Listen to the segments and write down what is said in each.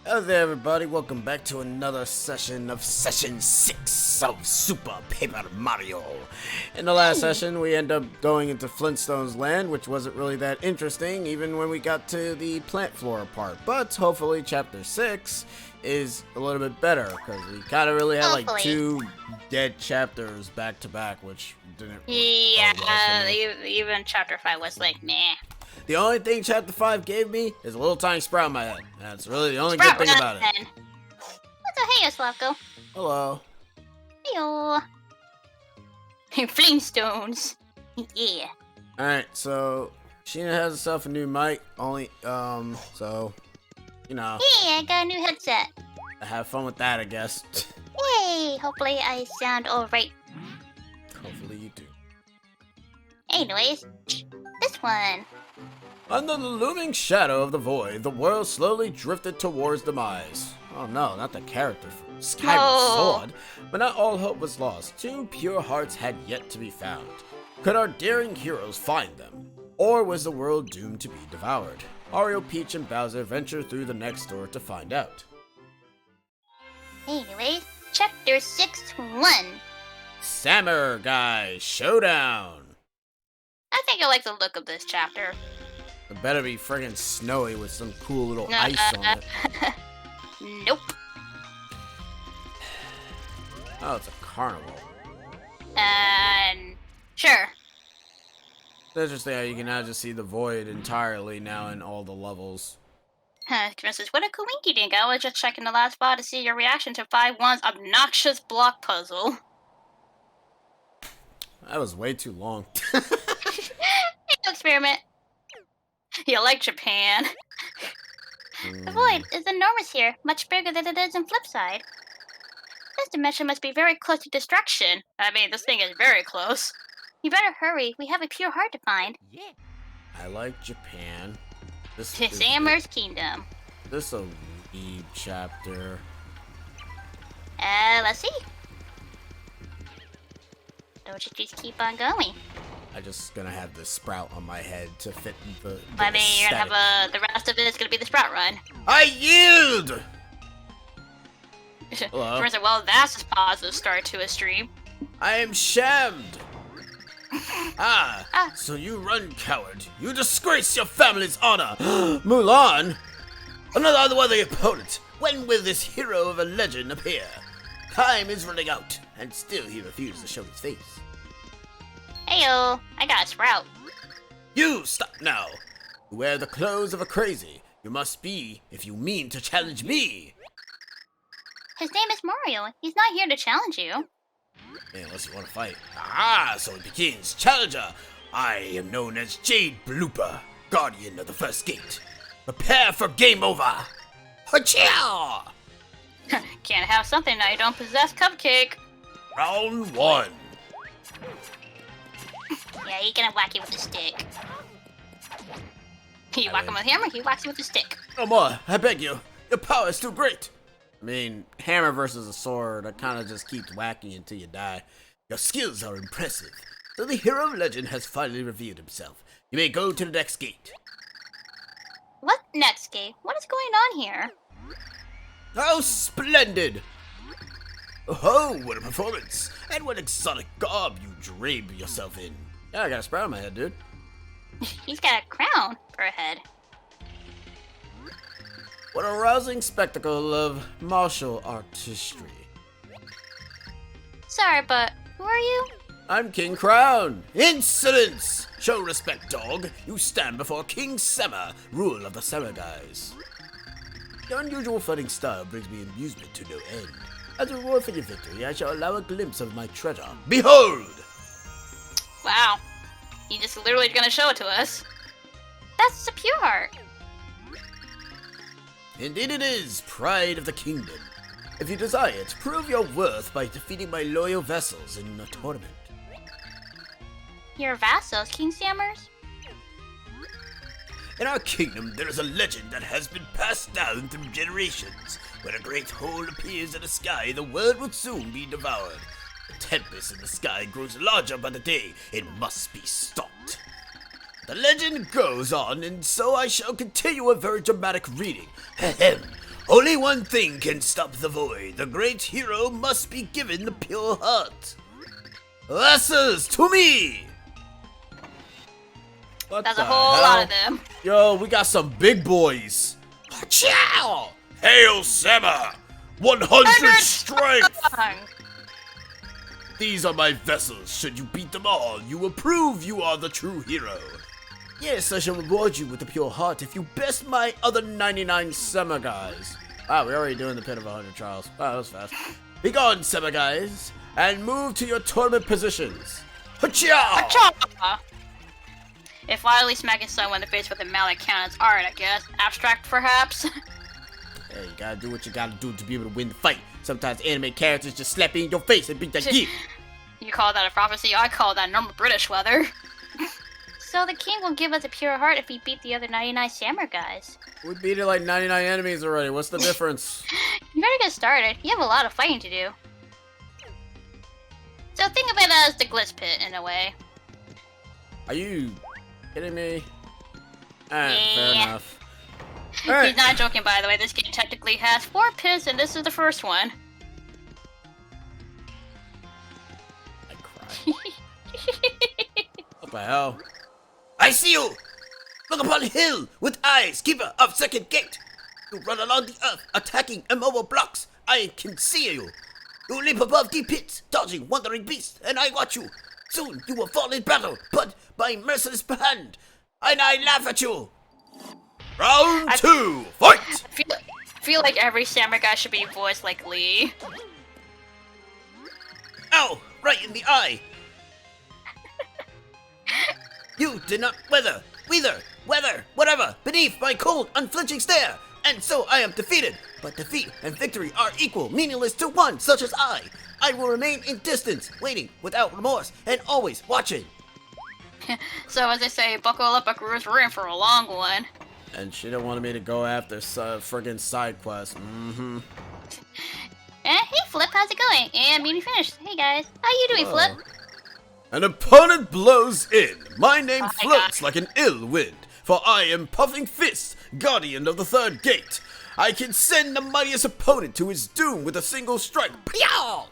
Hello there, everybody. Welcome back to another session of Session 6 of Super Paper Mario. In the last session, we end up going into Flintstones land, which wasn't really that interesting, even when we got to the plant flora part. But hopefully, Chapter 6 is a little bit better, because we kind of really had like two dead chapters back to back, which didn't really even Chapter 5 was like, nah. The only thing Chapter 5 gave me is a little tiny sprout in my head. That's really the only good thing about it. What's up, hey, Slavko? Hello. Heyo. Flintstones. Yeah. Alright, so Sheena has herself a new mic, so, you know. Hey, I got a new headset. Have fun with that, I guess. Yay, hopefully I sound alright. Hopefully you do. Anyways, this one. Under the looming shadow of the void, the world slowly drifted towards demise. Oh no, not the character from Skyward Sword. But not all hope was lost. Two pure hearts had yet to be found. Could our daring heroes find them? Or was the world doomed to be devoured? Mario, Peach, and Bowser venture through the next door to find out. Anyways, Chapter 6-1. Samurai Showdown! I think I like the look of this chapter. It better be friggin' snowy with some cool little ice on it. Nope. Oh, it's a carnival. Sure. It's interesting how you can now just see the void entirely now in all the levels. Princess, what a coinky dink. I was just checking the last spot to see your reaction to 5-1's obnoxious block puzzle. That was way too long. Experiment. You like Japan. The void is enormous here, much bigger than it is in Flipside. This dimension must be very close to destruction. I mean, this thing is very close. You better hurry, we have a pure heart to find. Yeah. I like Japan. This is Sammer's Kingdom. This a weeb chapter. Let's see. Don't you just keep on going? I just gonna have the sprout on my head to fit the I mean, you're gonna have the rest of it is gonna be the sprout run. I yield! Hello? Princess, well, that's a positive start to a stream. I am shammed! So you run, coward. You disgrace your family's honor. Mulan! Another unworthy opponent. When will this hero of a legend appear? Time is running out, and still he refuses to show his face. Heyo, I got a sprout. You stop now. You wear the clothes of a crazy. You must be if you mean to challenge me. His name is Mario. He's not here to challenge you. Unless you want to fight. So it begins. Challenger, I am known as Jade Blooper, guardian of the first gate. Prepare for game over. Hachow! Can't have something now you don't possess, Cupcake. Round 1. Yeah, he gonna whack you with a stick. You whack him with a hammer, he whacks you with a stick. No more, I beg you. Your power is too great. I mean, hammer versus a sword, that kind of just keeps whacking you until you die. Your skills are impressive. So the hero of legend has finally revealed himself. You may go to the next gate. What next gate? What is going on here? How splendid! Oh, what a performance! And what exotic garb you drape yourself in. Yeah, I got a sprout on my head, dude. He's got a crown for a head. What a rousing spectacle of martial artistry. Sorry, but who are you? I'm King Crown. Insolence! Show respect, dog. You stand before King Sammer, ruler of the Samurais. Your unusual fighting style brings me amusement to no end. As a reward for your victory, I shall allow a glimpse of my treasure. Behold! Wow. He just literally gonna show it to us. That's a pure heart. Indeed it is, pride of the kingdom. If you desire it, prove your worth by defeating my loyal vassals in a tournament. Your vassals, King Sammers? In our kingdom, there is a legend that has been passed down through generations. When a great hole appears in the sky, the world will soon be devoured. The tempest in the sky grows larger by the day. It must be stopped. The legend goes on, and so I shall continue a very dramatic reading. Ahem. Only one thing can stop the void. The great hero must be given the pure heart. Answers to me! What That's the a whole hell? lot of them. Yo, we got some big boys. Chow! Hail Sama! 100 strength! These are my vessels. Should you beat them all, you will prove you are the true hero. Yes, I shall reward you with the pure heart if you best my other 99 Sema guys. Wow, we're already doing the Pit of 100 Trials. Wow, that was fast. Be gone, Sema guys, and move to your tournament positions. Hacha! Cha! If finally smacking someone in the face with a mallet counts, art, I guess. Abstract, perhaps? Hey, you gotta do what you gotta do to be able to win the fight. Sometimes anime characters just slap you in your face and beat that geek. You call that a prophecy? I call that normal British weather. So the king will give us a pure heart if we beat the other 99 samurai guys. We beat it like 99 enemies already. What's the difference? You better get started. You have a lot of fighting to do. So think of it as the Glitz Pit, in a way. Are you kidding me? Alright, fair Yeah. enough. Alright. He's not joking, by the way. This game technically has 4 pits, and this is the first one. I cry. What the hell? I see you! Look upon the hill with eyes, keeper of second gate. You run along the earth, attacking immobile blocks. I can see you. You leap above the pits, dodging wandering beasts, and I watch you. Soon you will fall in battle, but by merciless hand, and I laugh at you. Round 2, fight! I feel like every samurai guy should be voiced like Lee. Ow! Right in the eye! You did not weather, whatever, beneath my cold, unflinching stare, and so I am defeated. But defeat and victory are equal, meaningless to one such as I. I will remain in distance, waiting without remorse, and always watching. So as they say, buckle up, buckaroos, we're in for a long one. And she didn't want me to go after friggin' side quests. Hey Flip, how's it going? And meeting finished. Hey guys, how you doing, Flip? An opponent blows in. My name Oh my floats God. like an ill wind, for I am Puffing Fist, guardian of the third gate. I can send the mightiest opponent to his doom with a single strike. Pyow!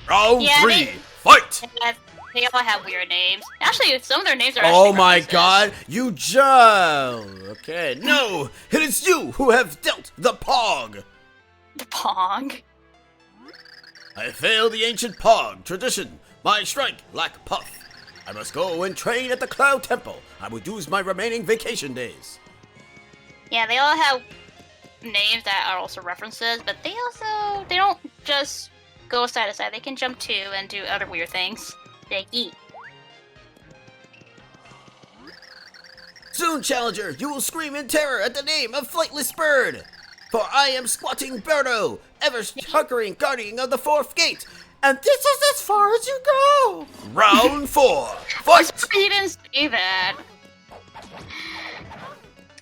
Round Yeah, 3, they- fight! They all have weird names. Actually, some of their names are Oh actually my references. god, you just... Okay, no, it is you who have dealt the Pog. The Pong. I fail the ancient Pog tradition. My strike lack puff. I must go and train at the Cloud Temple. I will use my remaining vacation days. Yeah, they all have names that are also references, but they don't just go side to side. They can jump too and do other weird things. They eat. Soon, challenger, you will scream in terror at the name of Flightless Bird. For I am Squatting Birdo, ever hunkering guardian of the fourth gate. And this is as far as you go. Round 4, fight! He didn't say that.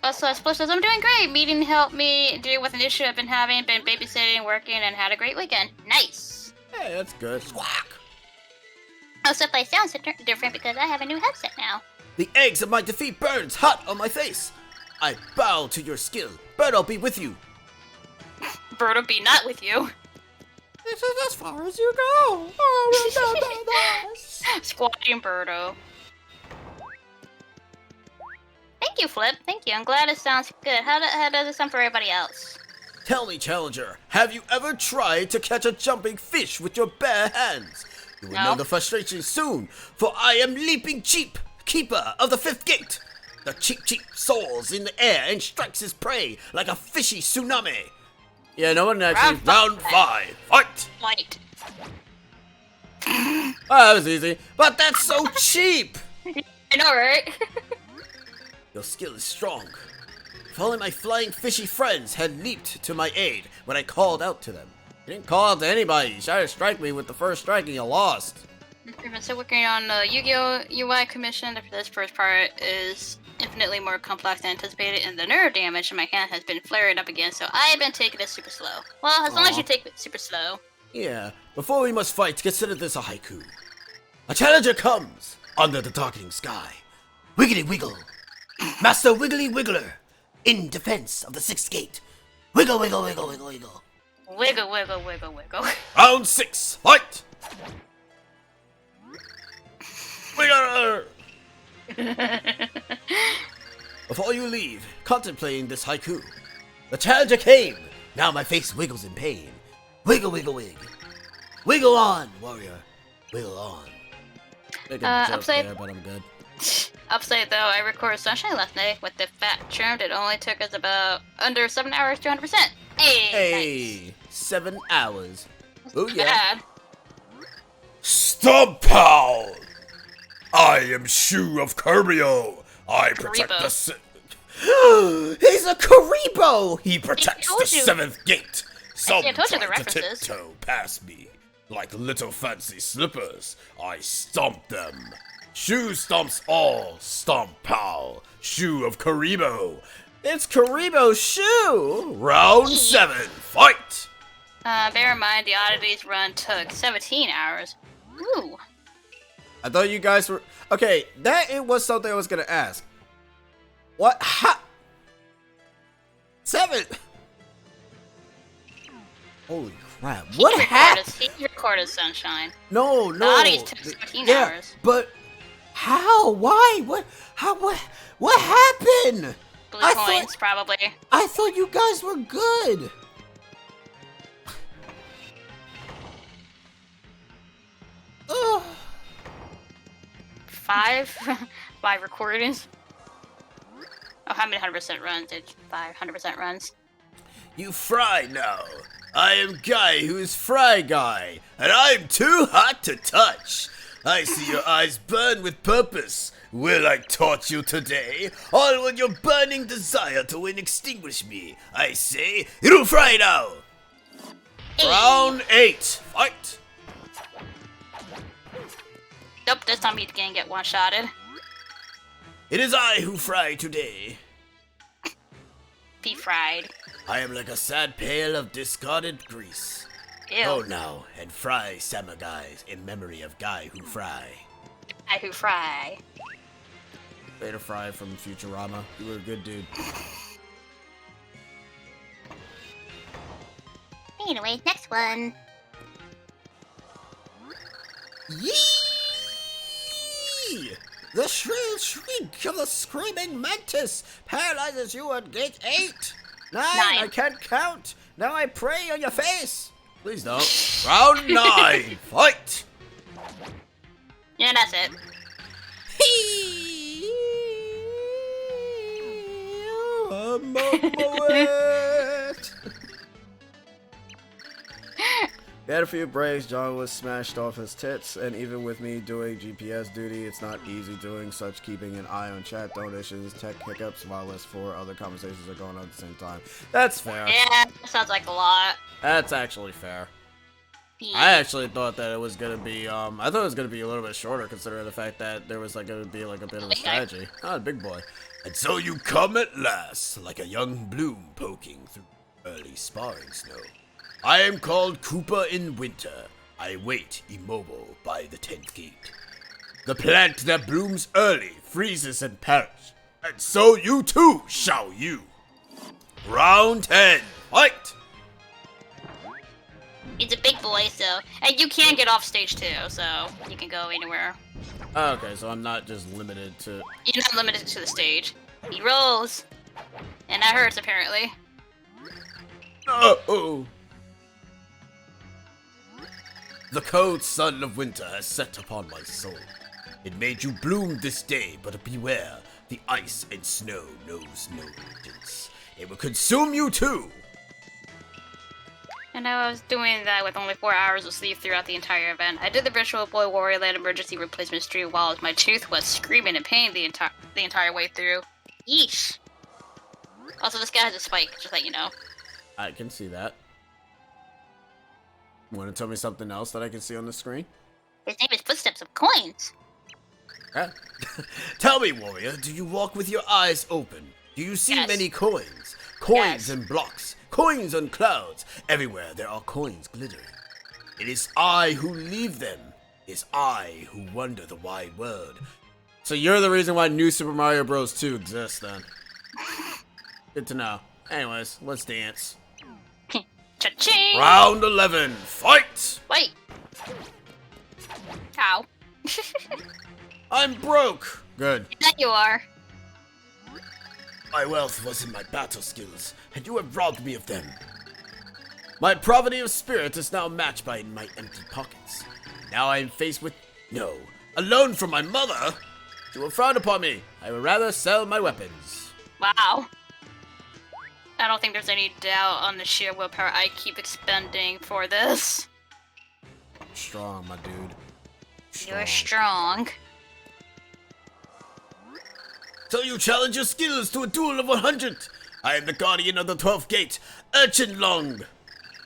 Also, Splish says, I'm doing great. Meeting helped me deal with an issue I've been having, been babysitting, working, and had a great weekend. Nice. Hey, that's good. Squawk! Except I sound so different because I have a new headset now. The eggs of my defeat burns hot on my face. I bow to your skill. Birdo be with you. Birdo be not with you. This is as far as you go. Oh, remember this. Squatting Birdo. Thank you, Flip. Thank you. I'm glad it sounds good. How does it sound for everybody else? Tell me, challenger, have you ever tried to catch a jumping fish with your bare hands? You will know No. the frustration soon, for I am Leaping Cheap, keeper of the fifth gate. The Cheap soars in the air and strikes his prey like a fishy tsunami. Yeah, no one actually. Round Round 5, fight! Light. Oh, that was easy, but that's so cheap! I know, right? Your skill is strong. If only my flying fishy friends had leaped to my aid when I called out to them. You didn't call out to anybody. You tried to strike me with the first strike and you lost. I've been still working on the Yu-Gi-Oh! UI commission. This first part is infinitely more complex than anticipated, and the nerve damage in my hand has been flaring up again, so I've been taking it super slow. Well, as long as Aw. you take it super slow. Yeah, before we must fight, consider this a haiku. A challenger comes under the darkening sky. Wiggity wiggle. Master Wiggly Wiggler, in defense of the sixth gate. Wiggle, wiggle, wiggle, wiggle, wiggle. Wiggle, wiggle, wiggle, wiggle. Round 6, fight! Wiggle! Before you leave, contemplating this haiku. The challenger came. Now my face wiggles in pain. Wiggle, wiggle, wig. Wiggle on, warrior. Wiggle on. Make a joke upside- there, but I'm good. Upside though, I recorded Sunshine last night with the fat trimmed. It only took us about under 7 hours to 100%. Hey! Hey, 7 hours. Oh Nice. yeah. Bad. Stop, pal! I am Shu of Curbio. I protect Karibo. the He's a Karibo! He protects told the you. 7th gate. Some I told you the try to references. tiptoe past me. Like little fancy slippers, I stomp them. Shu stomps all, stomp pal. Shu of Karibo. It's Karibo Shu! Round 7, fight! Bear in mind, the Oddities run took 17 hours. Ooh. I thought you guys were... Okay, that it was something I was gonna ask. What? Ha! 7! Holy crap. What happened? He recorded Sunshine. No, The no. Oddities took 17 hours. But how? Why? What? How? What happened? Blue I coins, thought- probably. I thought you guys were good. Ugh. 5? 5 recordings. Oh, how many 100% runs? It's 500% runs. You fry now. I am Guy who is Fry Guy, and I'm too hot to touch. I see your eyes burn with purpose. Will I torch you today? Or will your burning desire to extinguish me? I say, you fry now. Hey. Round 8, fight. Nope, this time you can get one-shotted. It is I who fry today. Be fried. I am like a sad pail of discarded grease. Ew. Go now and fry Samagais in memory of Guy who fry. I who fry. Beta Fry from Futurama. You were a good dude. Anyways, next one. Yee! The shrill shriek of the screaming mantis paralyzes you at gate 8. 9, I can't count. Now I pray on your face. Please don't. Round 9, fight! Yeah, that's it. I'm on my way. We had a few breaks. John was smashed off his tits, and even with me doing GPS duty, it's not easy doing such, keeping an eye on chat donations, tech hiccups, while less 4 other conversations are going on at the same time. That's fair. Yeah, that sounds like a lot. That's actually fair. Yeah. I actually thought that it was gonna be, I thought it was gonna be a little bit shorter, considering the fact that there was like gonna be like a bit of a strategy. Ah, big boy. And so you come at last, like a young bloom poking through early sparring snow. I am called Koopa in winter. I wait immobile by the 10th gate. The plant that blooms early freezes and perishes, and so you too shall you. Round 10, fight! He's a big boy, so... And you can get off stage too, so you can go anywhere. Okay, so I'm not just limited to... You're not limited to the stage. He rolls. And that hurts, apparently. Oh. The cold sun of winter has set upon my soul. It made you bloom this day, but beware, the ice and snow knows no vengeance. It will consume you too. And I was doing that with only 4 hours of sleep throughout the entire event. I did the Virtual Boy Warrior Land emergency replacement stream while my tooth was screaming in pain the entire way through. Yeesh. Also, this guy has a spike, just let you know. I can see that. Want to tell me something else that I can see on the screen? His name is Footsteps of Coins. Huh? Tell me, warrior, do you walk with your eyes open? Do you see Yes. many coins? Coins Yes. and blocks, coins on clouds. Everywhere there are coins glittering. It is I who leave them. It is I who wander the wide world. So you're the reason why New Super Mario Bros. 2 exists, then. Good to know. Anyways, let's dance. Cha-ching! Round 11, fight! Wait. Ow. I'm broke. Good. That you are. My wealth was in my battle skills, and you have robbed me of them. My poverty of spirit is now matched by my empty pockets. Now I am faced with a loan from my mother. She will frown upon me. I would rather sell my weapons. Wow. I don't think there's any doubt on the sheer willpower I keep expending for this. Strong, my dude. You're strong. So you challenge your skills to a duel of 100. I am the guardian of the 12th gate, Urchin Long.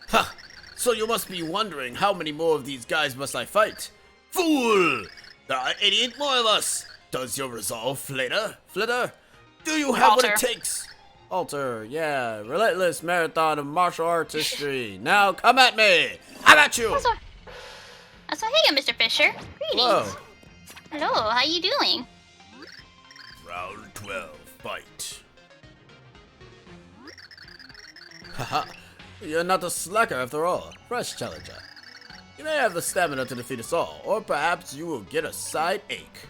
Ha! So you must be wondering how many more of these guys must I fight? Fool! There are 88 more of us. Does your resolve flitter? Do you have what it takes? Alter, yeah. Relentless marathon of martial arts history. Now come at me! How about you? So hey, Mr. Fisher. Greetings. Hello. Hello, how you doing? Round 12, fight. Haha, you're not a slacker after all. Fresh challenger. You may have the stamina to defeat us all, or perhaps you will get a side ache.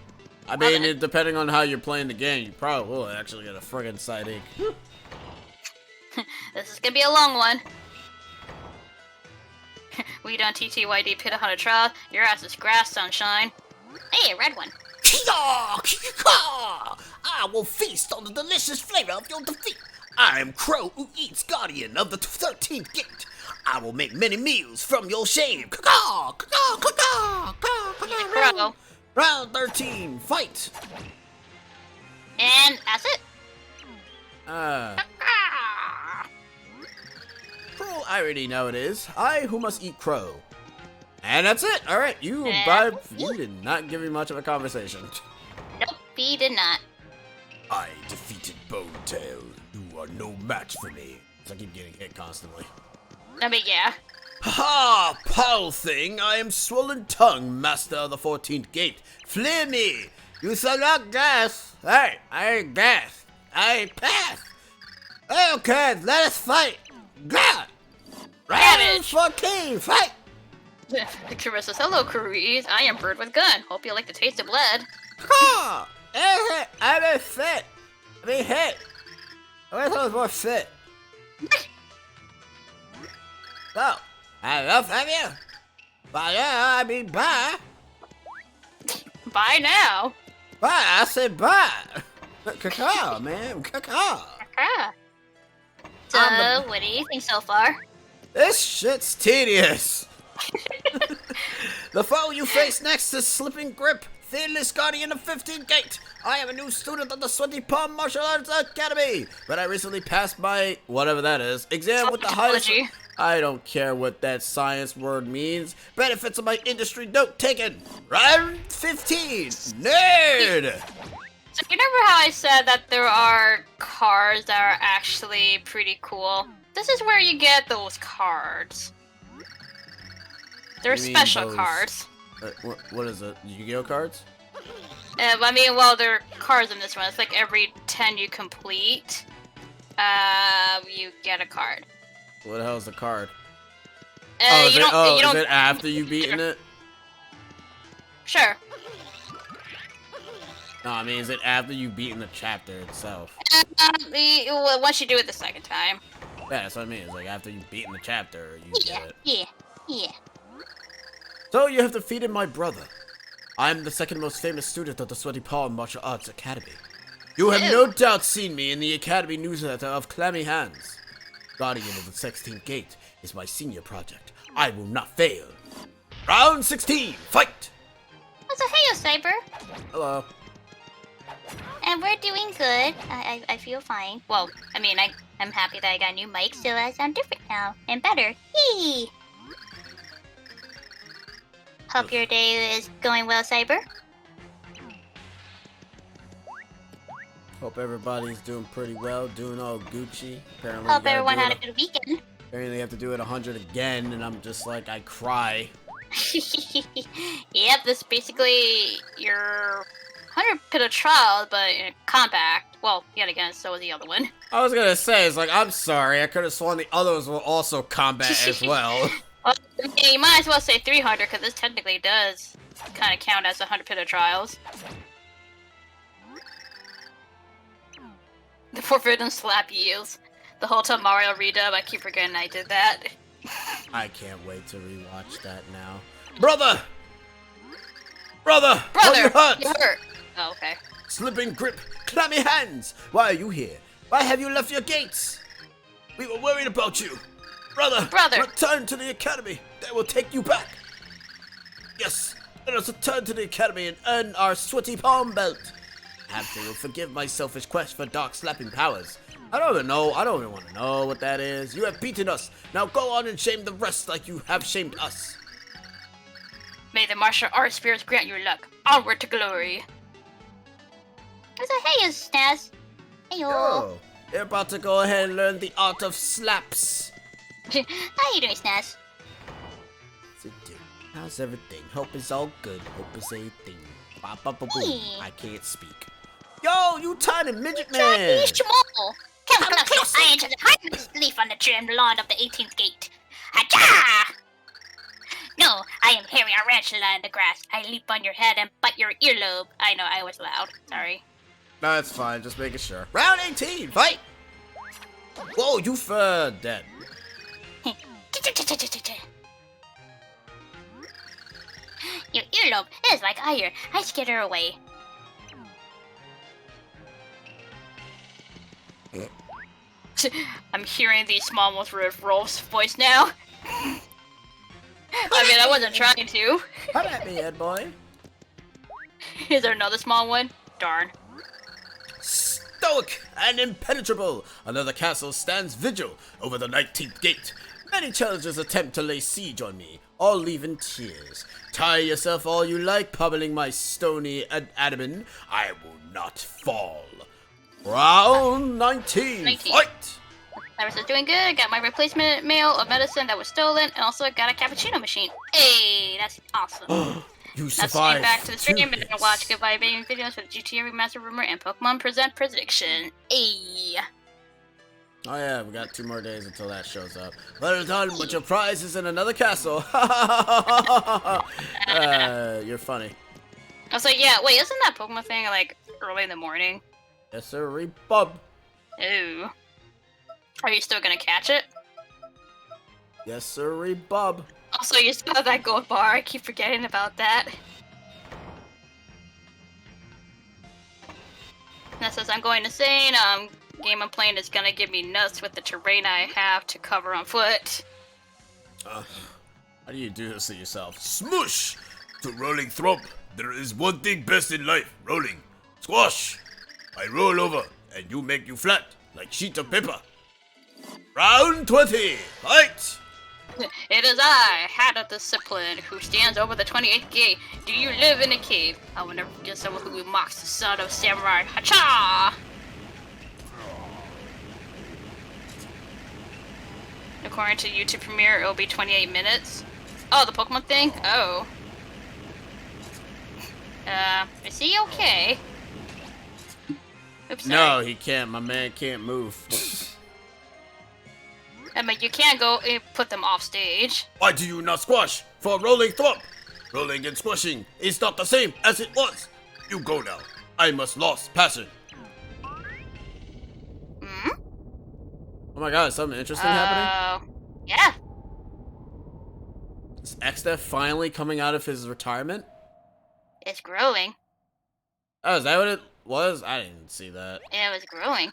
I mean, depending on how you're playing the game, you probably will actually get a friggin' side ache. This is gonna be a long one. We done TTYD Pit 100 trial. Your ass is grass, sunshine. Hey, a red one. I will feast on the delicious flavor of your defeat. I am Crow who eats guardian of the 13th gate. I will make many meals from your shame. Crow. Round 13, fight. And that's it. Cruel irony now it is. I who must eat crow. And that's it. All right, you did not give me much of a conversation. Nope, he did not. I defeated Bonetail. You are no match for me. So I keep getting hit constantly. I mean, yeah. Ha! Pal thing, I am Swollen Tongue, master of the 14th gate. Flay me! You shall not gas! Hey, I ain't gas. I pass! Okay, let us fight! God! Round 14, fight! Carissa says, hello, Cruise. I am Bird with Gun. Hope you like the taste of blood. Ha! I've been fit! I've been hit! I wish I was more fit. So, I love you. But yeah, I mean bye. Bye now. Bye, I said bye. Caca, man, caca. So, what do you think so far? This shit's tedious. The foe you face next is Slipping Grip, Fearless Guardian of 15th Gate. I am a new student of the Sweaty Palm Martial Arts Academy, but I recently passed my, whatever that is, exam with the highest... I don't care what that science word means. Benefits of my industry note taken. Round 15, nerd! So you remember how I said that there are cards that are actually pretty cool? This is where you get those cards. They're special cards. What is it? Yu-Gi-Oh cards? I mean, well, there are cards in this one. It's like every 10 you complete, you get a card. What the hell is the card? Is it after you've beaten it? Sure. No, I mean, is it after you've beaten the chapter itself? Once you do it the second time. Yeah, that's what I mean. It's like after you've beaten the chapter, you get it. Yeah. So you have defeated my brother. I'm the second most famous student of the Sweaty Palm Martial Arts Academy. You have no doubt seen me in the Academy newsletter of Clammy Hands. Guardian of the 16th Gate is my senior project. I will not fail. Round 16, fight! So hey, Cyber. Hello. And we're doing good. I feel fine. Well, I mean, I'm happy that I got a new mic, so I sound different now. And better. Yay! Hope your day is going well, Cyber. Hope everybody's doing pretty well, doing all Gucci. Apparently, Hope everyone had a good weekend. Apparently, you have to do it 100 again, and I'm just like, I cry. Yep, this is basically your 100 pit of trial, but compact. Well, yet again, so was the other one. I was gonna say, it's like, I'm sorry, I could have sworn the others were also combat as well. Well, yeah, you might as well say 300 because this technically does kind of count as 100 pit of trials. The forbidden slap yields. The whole time Mario redub, I keep forgetting I did that. I can't wait to rewatch that now. Brother! Brother! Brother! You hurt! You hurt! Oh, okay. Slipping grip, clammy hands! Why are you here? Why have you left your gates? We were worried about you. Brother! Brother! Return to the academy! They will take you back! Yes, let us return to the academy and earn our sweaty palm belt. Perhaps they will forgive my selfish quest for dark slapping powers. I don't even know. I don't even want to know what that is. You have beaten us. Now go on and shame the rest like you have shamed us. May the martial arts spirits grant you luck. Onward to glory. It's a hey, Snaz. Heyo. Oh, you're about to go ahead and learn the art of slaps. How you doing, Snaz? Sit down. How's everything? Hope is all good. Hope is a thing. Ba ba ba boom. Hey. I can't speak. Yo, you tiny midget man. Chinese Jamal. Come closer. I enter the harmless leaf on the trimmed lawn of the 18th gate. Hacha! No, I am hairy tarantula in the grass. I leap on your head and bite your earlobe. I know, I was loud. Sorry. No, it's fine. Just making sure. Round 18, fight! Whoa, you dead. Your earlobe is like iron. I scared her away. I'm hearing the small ones with Rolf's voice now. I mean, I wasn't trying to. Come at me, Ed boy. Is there another small one? Darn. Stoic and impenetrable, another castle stands vigil over the 19th gate. Many challengers attempt to lay siege on me, all leave in tears. Tie yourself all you like, pummeling my stony adamant. I will not fall. Round 19, fight! Cyrus is doing good. Got my replacement mail of medicine that was stolen, and also got a cappuccino machine. Hey, that's awesome. You Let's survived. get back to the stream and hits. watch goodbye baby videos for the GTA Remaster Rumor and Pokemon Present Prediction. Hey. Oh yeah, we got 2 more days until that shows up. Well done, but your prize is in another castle. You're funny. I was like, yeah, wait, isn't that Pokemon thing like early in the morning? Yes, sir, bub. Ooh. Are you still gonna catch it? Yes, sir, bub. Also, you still have that gold bar. I keep forgetting about that. That says I'm going insane. Game I'm playing is gonna give me nuts with the terrain I have to cover on foot. How do you do this to yourself? Smoosh! To Rolling Thump, there is one thing best in life, rolling. Squash! I roll over, and you make you flat, like sheet of paper. Round 20, fight! It is I, Hat of Discipline, who stands over the 28th gate. Do you live in a cave? I will never forget someone who mocks the son of samurai. Hacha! According to YouTube Premiere, it will be 28 minutes. Oh, the Pokemon thing? Oh. Is he okay? Oops, sorry. No, he can't. My man can't move. I mean, you can't go put them off stage. Why do you not squash for Rolling Thump? Rolling and squashing is not the same as it was. You go now. I must lost passion. Hmm? Oh my god, is something interesting happening? Yeah. Is Xdeath finally coming out of his retirement? It's growing. Oh, is that what it was? I didn't see that. It was growing.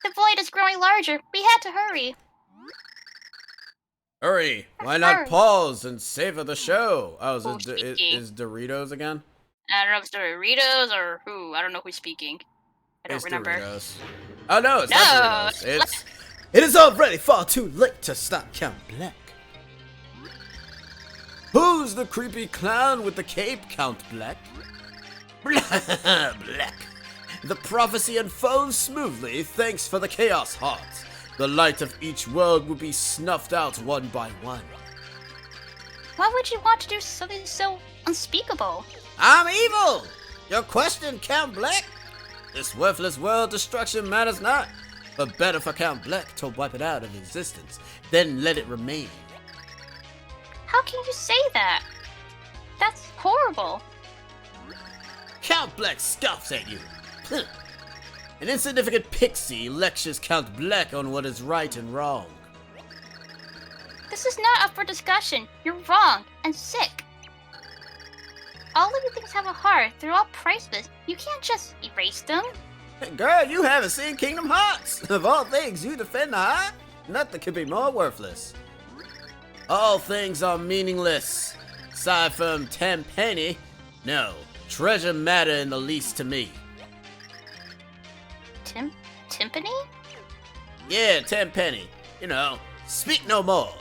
The void is growing larger. We had to hurry. Hurry! Why not Hurry. pause and savor the show? Oh, Who's is speaking? Doritos again? I don't know if it's Doritos or who. I don't know who's speaking. I don't It's remember. Doritos. Oh no, it's No, not it's Doritos. It is already far too late to stop Count Black. Who's the creepy clown with the cape, Count Black? Black. The prophecy unfolds smoothly thanks for the Chaos Hearts. The light of each world will be snuffed out one by one. Why would you want to do something so unspeakable? I'm evil! Your question, Count Black? This worthless world destruction matters not. But better for Count Bleck to wipe it out of existence than let it remain. How can you say that? That's horrible. Count Bleck scoffs at you. An insignificant pixie lectures Count Bleck on what is right and wrong. This is not up for discussion. You're wrong and sick. All living things have a heart. They're all priceless. You can't just erase them. Hey, girl, you haven't seen Kingdom Hearts. Of all things, you defend the heart? Nothing could be more worthless. All things are meaningless. Aside from Tenpenny, no. Treasure matter in the least to me. Timpani? Yeah, Tenpenny. You know, speak no more.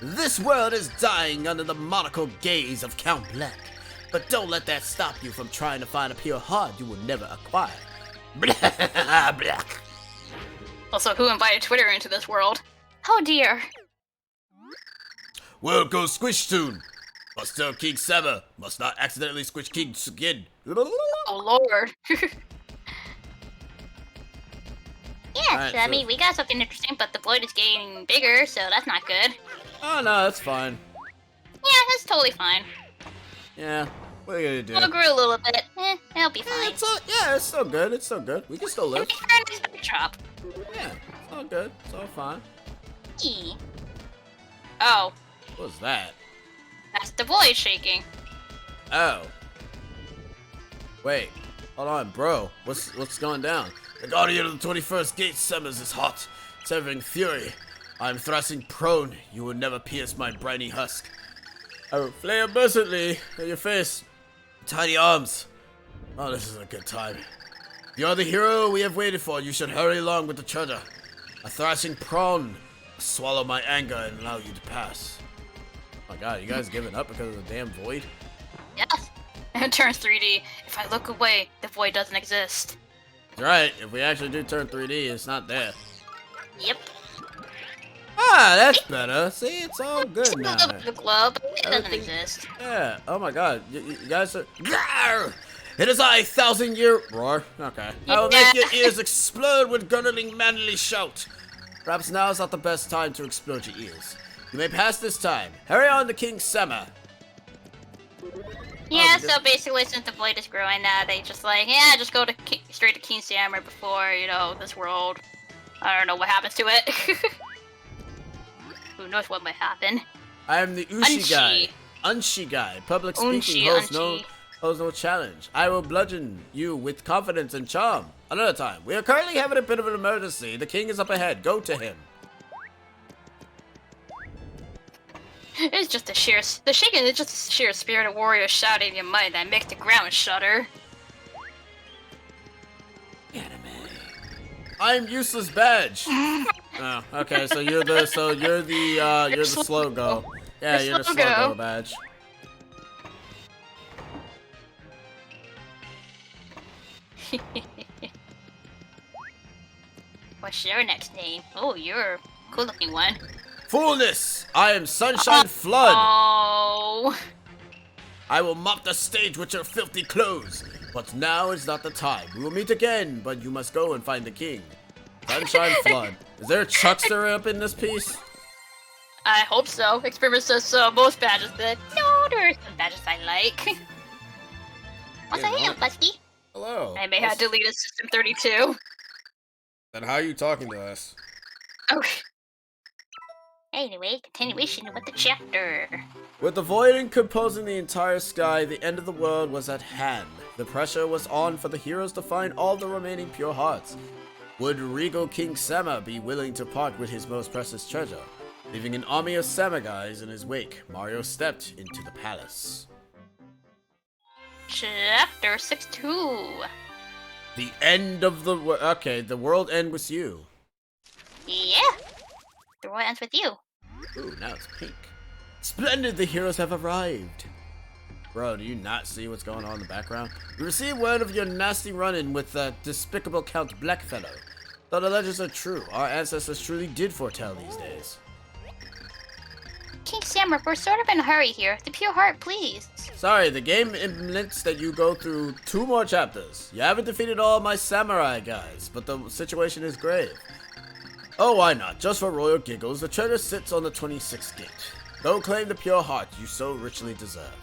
This world is dying under the monocle gaze of Count Bleck. But don't let that stop you from trying to find a pure heart you will never acquire. Bleck. Also, who invited Twitter into this world? Oh dear. World goes squish soon. Must tell King Sama. Must not accidentally squish King's skin. Oh lord. Yes, Alright, I so- mean, we got something interesting, but the void is getting bigger, so that's not good. Oh no, that's fine. Yeah, that's totally fine. Yeah, what are you gonna We'll do? grow a little bit. It'll be Yeah, fine. it's still good. It's still good. We can still live. It's our next backdrop. Yeah, it's all good. It's all fine. Eee. Oh, What was that? that's the void shaking. Oh. Wait. Hold on, bro. What's going down? The guardian of the 21st Gate summons is hot, severing fury. I am thrusting prone. You will never pierce my briny husk. I will flare mercilessly at your face. Tiny arms. Oh, this is a good time. You are the hero we have waited for. You should hurry along with the treasure. A thrashing prawn. Swallow my anger and allow you to pass. Oh my god, you guys giving up because of the damn void? Yes. It turns 3D. If I look away, the void doesn't exist. Right, if we actually do turn 3D, it's not there. Yep. Ah, that's better. See, it's all good now. The globe, it doesn't Everything- exist. Yeah, oh my god, you guys are... Grrr! It is I, 1,000-year... Roar. Okay. I will make your ears explode with gurgling manly shout. Perhaps now is not the best time to explode your ears. You may pass this time. Hurry on to King Sama. Yeah, because- so basically, since the void is growing, they just like, yeah, just go to straight to King Sammer before, you know, this world. I don't know what happens to it. Who knows what might happen? I am the Ushi Unshi. guy. Unshi guy. Public speaking Unshi. holds no challenge. I will bludgeon you with confidence and charm. Another time. We are currently having a bit of an emergency. The king is up ahead. Go to him. It's just the shaking is just a sheer spirit of warrior shouting your might that makes the ground shudder. Anime. I'm useless badge. Oh, okay. So you're the slow go. Yeah, you're the slow go badge. What's your next name? Oh, you're a cool looking one. Fullness. I am Sunshine Flood. Oh. I will mop the stage with your filthy clothes. But now is not the time. We will meet again, but you must go and find the king. Sunshine Flood. Is there a Chuckster up in this piece? I hope so. Experiment says so. Most badges did. No, there are some badges I like. What's Yeah, up, what? Busty? Hello. I may have deleted System 32. Then how are you talking to us? Okay. Anyway, continuation with the chapter. With the void encomposing the entire sky, the end of the world was at hand. The pressure was on for the heroes to find all the remaining pure hearts. Would regal King Sama be willing to part with his most precious treasure? Leaving an army of Samagais in his wake, Mario stepped into the palace. Chapter 6-2. The end of the world. Okay, the world end with you. Yeah. The world ends with you. Ooh, now it's pink. Splendid, the heroes have arrived. Bro, do you not see what's going on in the background? We received word of your nasty run-in with that despicable Count Blackfellow. Though the legends are true, our ancestors truly did foretell these days. King Samra, we're sort of in a hurry here. The pure heart, please. Sorry, the game implements that you go through 2 more chapters. You haven't defeated all my samurai guys, but the situation is grave. Oh, why not? Just for royal giggles, the treasure sits on the 26th gate. Go claim the pure heart you so richly deserved.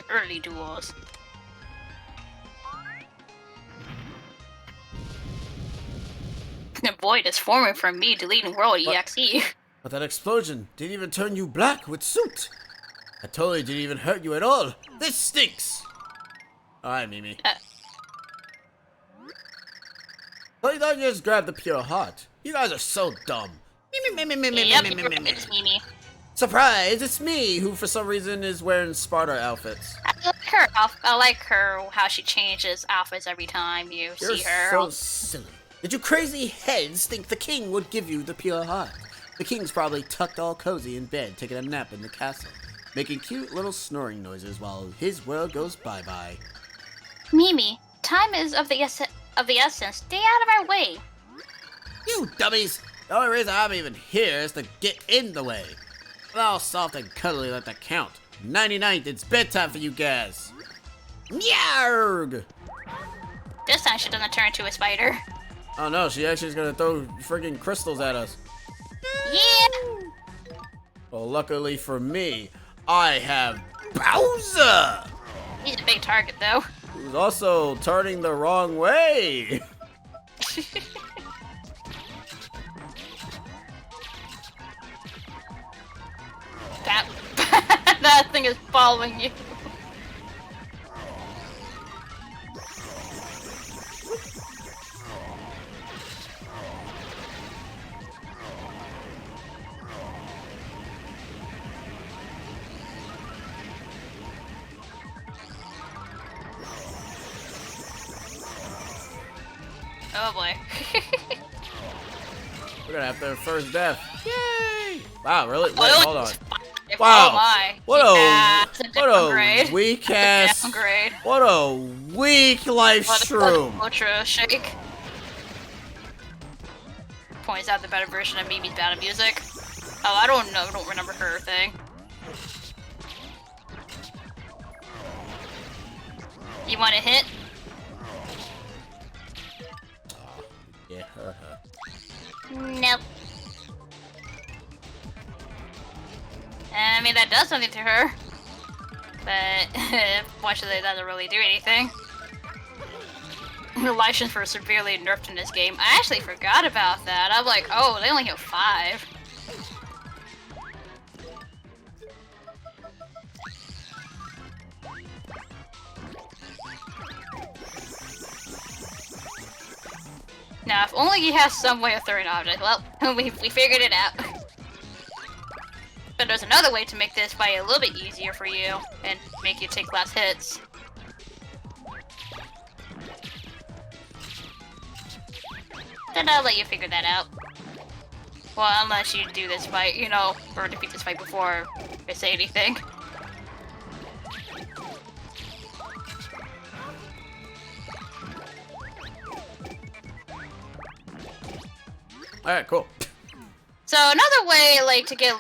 Early duels. The void is forming from me deleting World EXE. But that explosion didn't even turn you black with soot. I totally didn't even hurt you at all. This stinks. Alright, Mimi. Well, you thought you just grabbed the pure heart. You guys are so dumb. It's Mimi. Surprise, it's me, who for some reason is wearing Sparta outfits. I like her, how she changes outfits every time you You're see her. so silly. Did you crazy heads think the king would give you the pure heart? The king's probably tucked all cozy in bed, taking a nap in the castle, making cute little snoring noises while his world goes bye-bye. Mimi, time is of the essence. Stay out of our way. You dummies! The only reason I'm even here is to get in the way. I'm all soft and cuddly like the count. 99th, it's bedtime for you guys. Yarg! This time she doesn't turn into a spider. Oh no, she actually is gonna throw friggin' crystals at us. Yeah! Well, luckily for me, I have Bowser! He's a big target, though. Who's also turning the wrong way. That thing is following you. Oh boy. We're gonna have their first death. Yay! Wow, really? Wait, Oh, hold on. Wow. Wow. Oh my. What Downgrade. a weak ass. Downgrade. What a weak life shroom. Ultra shake. Points out the better version of Mimi's battle music. Oh, I don't know. I don't remember her thing. You want to hit? Yeah. Nope. I mean, that does something to her. But, fortunately, it doesn't really do anything. The license for severely nerfed in this game. I actually forgot about that. I'm like, oh, they only have 5. Now, if only he has some way of throwing objects. Well, we figured it out. But there's another way to make this fight a little bit easier for you and make you take less hits. Then I'll let you figure that out. Well, unless you do this fight, you know, or defeat this fight before I say anything. Alright, cool. So another way, like, to get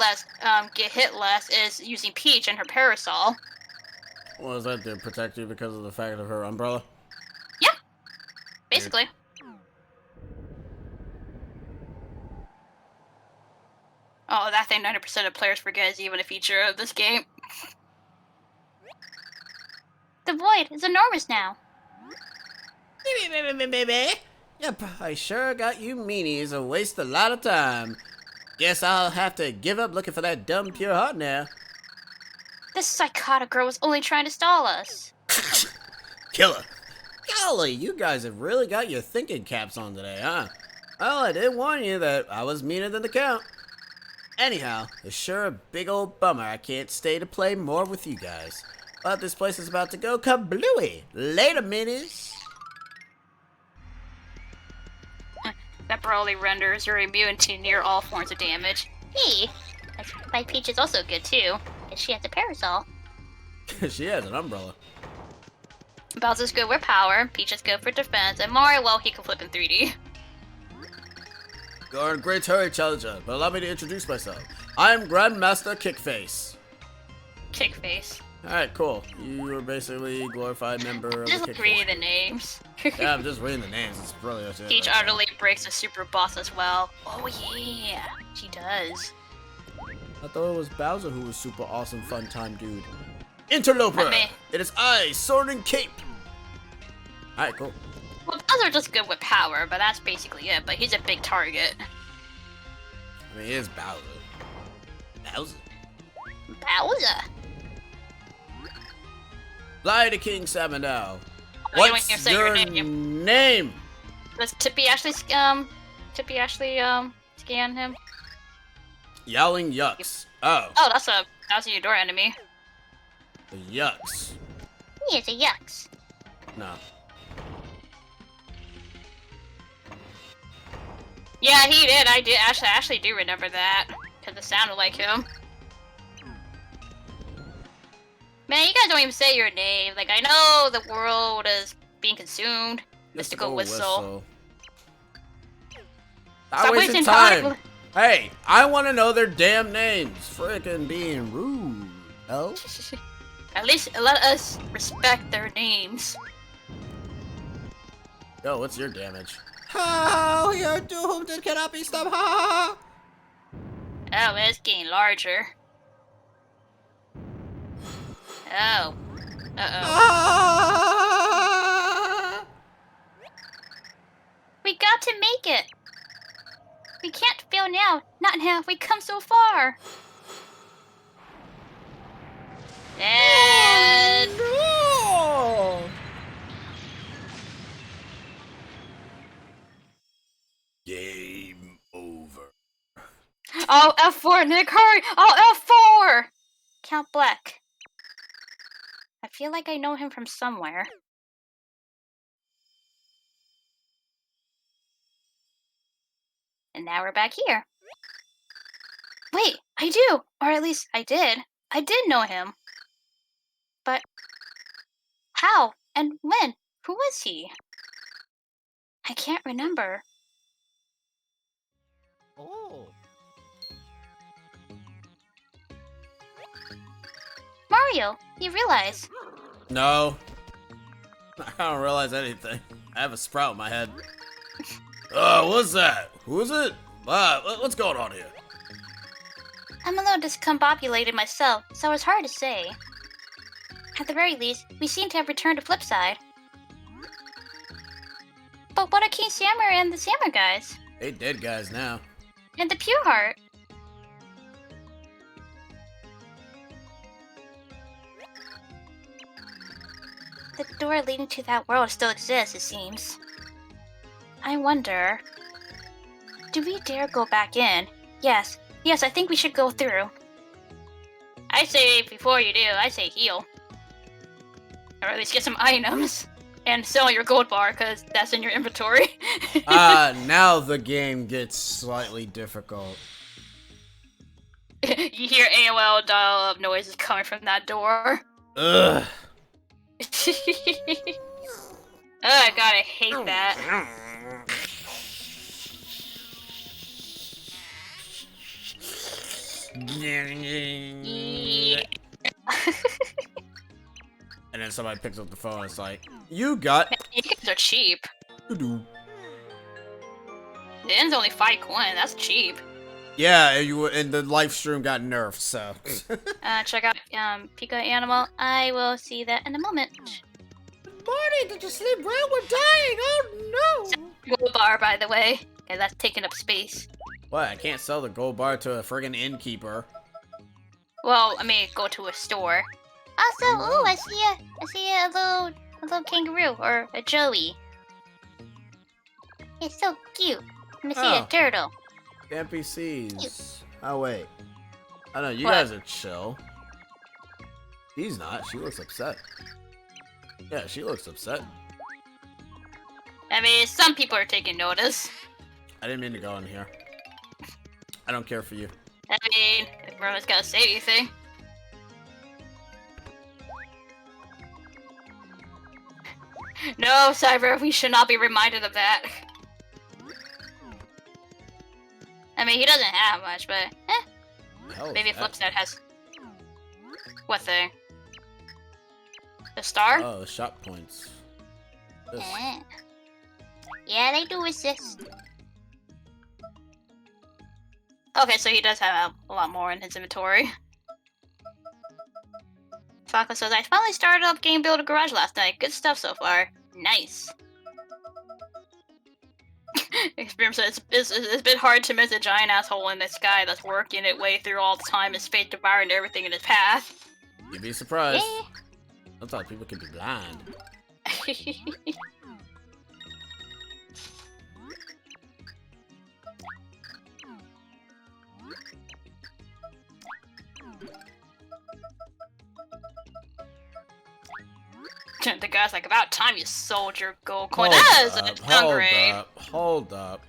hit less is using Peach and her parasol. What does that do? Protect you because of the fact of her umbrella? Yeah, basically. Oh, that thing 90% of players forget is even a feature of this game. The void is enormous now. Yep, I sure got you meanies and waste a lot of time. Guess I'll have to give up looking for that dumb pure heart now. This psychotic girl was only trying to stall us. Killer. Golly, you guys have really got your thinking caps on today, huh? Well, I did warn you that I was meaner than the count. Anyhow, it's sure a big old bummer I can't stay to play more with you guys. But this place is about to go kablooey. Later, minis. That probably renders her immune to near all forms of damage. Hey, my Peach is also good too, and she has a parasol. She has an umbrella. Bowser's good with power, Peach is good for defense, and Mario, well, he can flip in 3D. You're in a great hurry, Challenger, but allow me to introduce myself. I'm Grandmaster Kickface. Kickface. Alright, cool. You are basically a glorified member of the Just Kickface. reading the names. Yeah, I'm just reading the names. It's brilliant. Peach utterly breaks a super boss as well. Oh yeah, she does. I thought it was Bowser who was super awesome, fun time dude. Interloper! It is I, Sword and Cape! Alright, cool. Well, Bowser's just good with power, but that's basically it. But he's a big target. I mean, he is Bowser. Bowser? Bowser? Fly to King Samanao. Oh, What's your name? Does Tippy actually, scan him? Yowling Yucks. Oh. Oh, that's a Eudora enemy. The Yucks. He is a Yucks. No. Yeah, he did. I did. Actually do remember that. Because it sounded like him. Man, you guys don't even say your name. Like, I know the world is being consumed. Mystical Whistle. Stop wasting time. Hey, I want to know their damn names. Frickin' being rude. Oh? At least let us respect their names. Yo, what's your damage? Oh, you're doomed. It cannot be stopped. Ha! Oh, it's getting larger. Oh. Uh-oh. Ah! We got to make it. We can't fail now. Not now. We come so far. And... No! Game over. Oh, F4, Nick, hurry! Oh, F4! Count Black. I feel like I know him from somewhere. And now we're back here. Wait, I do! Or at least I did. I did know him. But how and when? Who was he? I can't remember. Oh. Mario, you realize? No. I don't realize anything. I have a sprout in my head. What's that? Who is it? What's going on here? I'm a little discombobulated myself, so it's hard to say. At the very least, we seem to have returned to Flipside. But what are King Sammer and the Sammer guys? They dead guys now. And the Pure Heart? The door leading to that world still exists, it seems. I wonder... Do we dare go back in? Yes, I think we should go through. I say, before you do, I say heal. Or at least get some items. And sell your gold bar, because that's in your inventory. Now the game gets slightly difficult. You hear AOL dial-up noises coming from that door. Ugh. Oh god, I hate that. Yeah. And then somebody picks up the phone and it's like, you got... You guys are cheap. The end's only 5 coins, that's cheap. Yeah, and the live stream got nerfed, so... Check out Pika Animal. I will see that in a moment. Marty, did you sleep well? We're dying! Oh no! Gold bar, by the way. Okay, that's taking up space. What? I can't sell the gold bar to a friggin' innkeeper. Well, I mean, go to a store. Also, ooh, I see a little kangaroo or a joey. It's so cute. Let me see a turtle. NPCs. Oh wait. I know you What? guys are chill. She's not. She looks upset. Yeah, she looks upset. I mean, some people are taking notice. I didn't mean to go in here. I don't care for you. I mean, if Roman's gotta say anything. No, Cyber, we should not be reminded of that. I mean, he doesn't have much, but Hell, maybe Flipside has. What thing? The star? Oh, shop points. This. Yeah, they do assist. Okay, so he does have a lot more in his inventory. Falco says, I finally started up Game Builder Garage last night. Good stuff so far. Nice. Experience says, it's a bit hard to miss a giant asshole in the sky that's working its way through all the time, his fate devouring everything in his path. You'd be surprised. Sometimes people can be blind. The guy's like, about time you sold your gold coin. That is a downgrade. Hold up.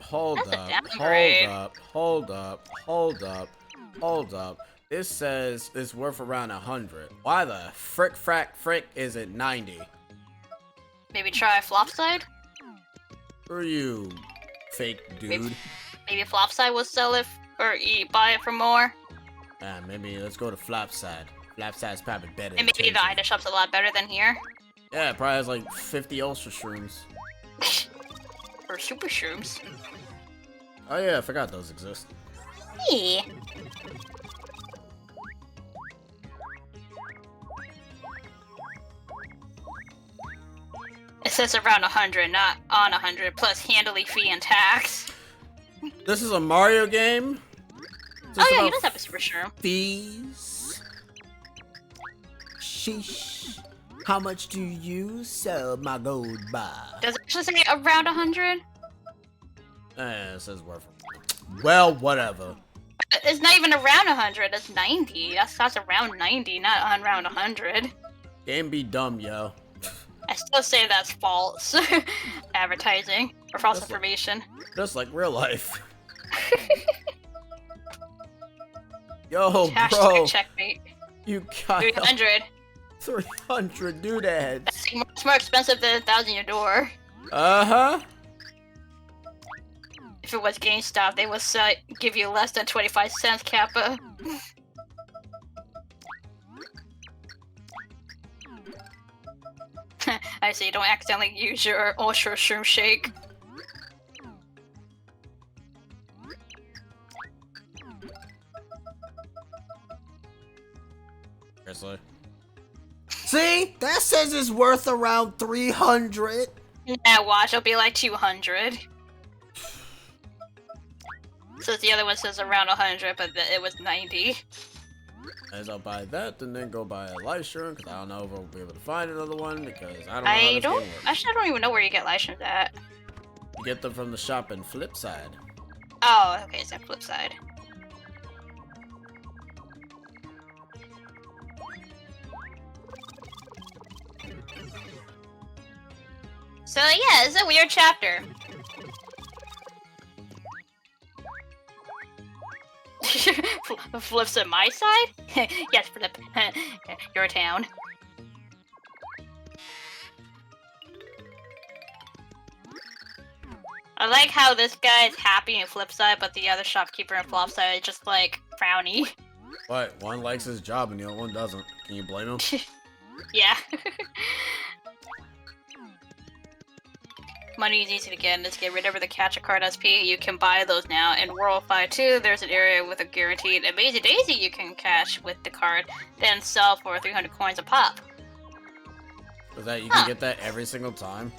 This says it's worth around 100. Why the frick is it 90? Maybe try Flopside? Who are you, fake dude? Maybe Flopside will sell it or buy it for more. Maybe let's go to Flopside. Flopside's probably better. And maybe the item shop's a lot better than here. Yeah, it probably has like 50 ultra shrooms. Or super shrooms. Oh yeah, I forgot those exist. Yeah. It says around 100, not on 100, plus handling fee and tax. This is a Mario game? Oh yeah, he does have a super shroom. Fees? Sheesh. How much do you sell my gold by? Does it actually say around 100? It says worth. Well, whatever. It's not even around 100, it's 90. That's around 90, not around 100. Game be dumb, yo. I still say that's false advertising or false information. Just like real life. Yo, Hashtag bro. checkmate. You got 300. 300 doodads. It's more expensive than 1,000 your door. Uh-huh. If it was GameStop, they would give you less than 25 cents, Kappa. I see, don't accidentally use your Ultra Shroom Shake. Seriously? See? That says it's worth around 300. Yeah, watch, it'll be like 200. So the other one says around 100, but it was 90. As I'll buy that, and then go buy a light shroom, because I don't know if I'll be able to find another one, because I don't know how this game works. Actually, I don't even know where you get license at. You get them from the shop in Flipside. Oh, okay, it's that flip side. So yeah, it's a weird chapter. Flips at my side? Yes, Flip. Your town. I like how this guy is happy in Flipside, but the other shopkeeper in Flopside is just like frowny. What? One likes his job and the other one doesn't. Can you blame him? Yeah. Money is easy to get in this game. Whenever the Catch a Card SP, you can buy those now. In World 5 2, there's an area with a guaranteed Amazing Daisy you can catch with the card, then sell for 300 coins a pop. Is that you can get that every single time?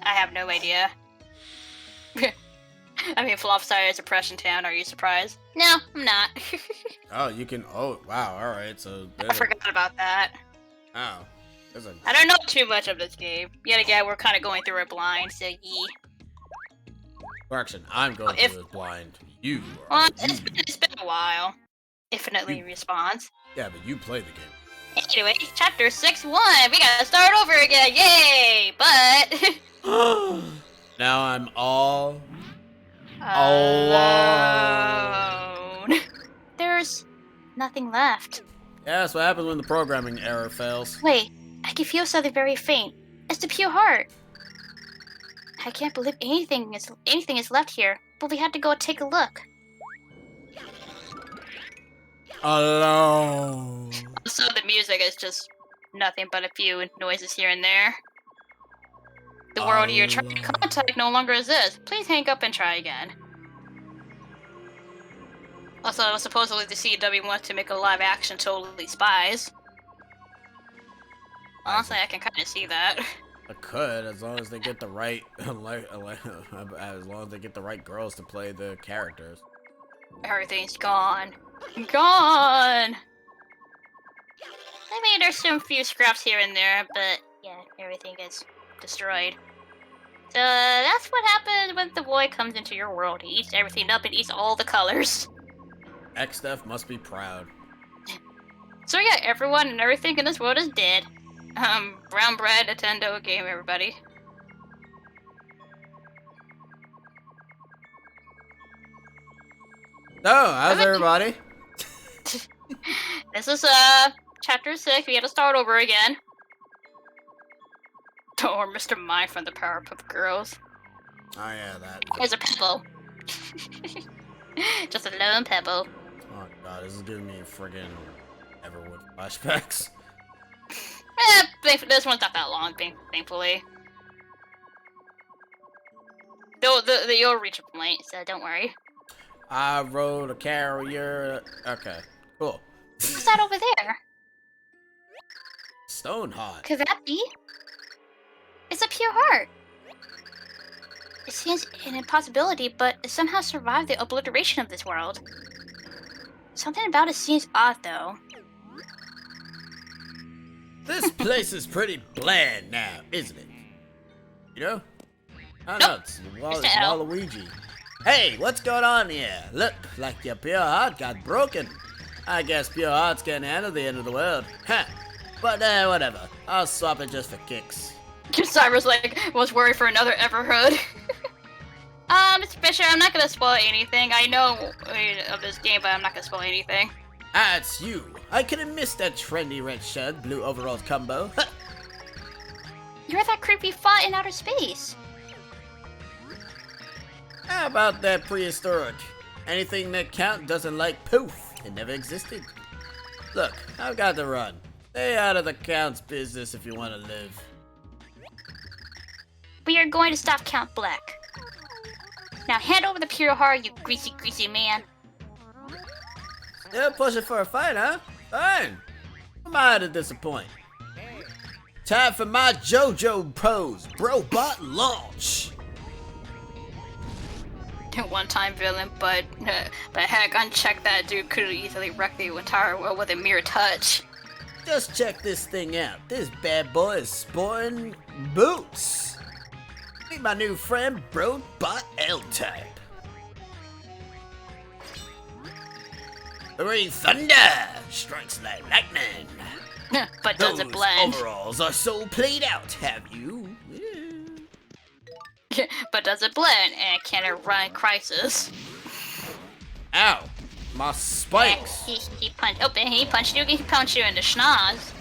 I have no idea. I mean, Flopside is a Depression town. Are you surprised? No, I'm not. Oh, you can. Oh, wow. All right. So I forgot about that. Oh, I don't know too much of this game. Yet again, we're kind of going through it blind, so yee. Correction, I'm going through it blind. You are. Well, it's been a while. Infinitely responds. Yeah, but you play the game. Anyway, chapter 6-1. We gotta start over again. Yay! But now I'm all alone. There's nothing left. Yeah, that's what happens when the programming error fails. Wait, I can feel something very faint. It's the pure heart. I can't believe anything is left here, but we had to go take a look. Alone. So the music is just nothing but a few noises here and there. The world you're trying to contact no longer exists. Please hang up and try again. Also, supposedly the CW wants to make a live action Totally Spies. Honestly, I can kind of see that. I could, as long as they get the right, as long as they get the right girls to play the characters. Everything's gone. Gone! I mean, there's some few scraps here and there, but yeah, everything gets destroyed. So that's what happens when the boy comes into your world. He eats everything up and eats all the colors. Xdef must be proud. So yeah, everyone and everything in this world is dead. Brown bread, Nintendo game, everybody. Oh, how's everybody? This is chapter 6. We had to start over again. Or Mr. Mime from the Powerpuff Girls. Oh yeah, that. There's a pebble. Just a lone pebble. Oh god, this is giving me friggin' Everwood flashbacks. This one's not that long, thankfully. Though you'll reach a point, so don't worry. I rode a carrier. Okay, cool. What's that over there? Stoneheart. Could that be? It's a pure heart. It seems an impossibility, but it somehow survived the obliteration of this world. Something about it seems odd, though. This place is pretty bland now, isn't it? You know? I don't know, it's Waluigi. Hey, what's going on here? Look, like your pure heart got broken. I guess pure hearts can't handle the end of the world. Huh. But whatever. I'll swap it just for kicks. Cyrus was worried for another Everhood. Mr. Fisher, I'm not gonna spoil anything. I know of this game, but I'm not gonna spoil anything. Ah, it's you. I could have missed that trendy red shirt, blue overalls combo. You're that creepy font in outer space. How about that prehistoric? Anything that count doesn't like poof. It never existed. Look, I've got to run. Stay out of the Count's business if you want to live. We are going to stop Count Black. Now hand over the pure heart, you greasy man. Still pushing for a fight, huh? Fine. I'm out to disappoint. Time for my JoJo pose, Brobot launch. One-time villain, but heck, uncheck that dude could have easily wrecked the entire world with a mere touch. Just check this thing out. This bad boy is sporting boots. Meet my new friend, Brobot L-Type. Three thunder strikes like lightning. But does it blend? Overalls are so played out, have you? But does it blend? And can it run crisis? Ow! My spikes! He punched. Oh, he punched you. He punched you in the schnoz.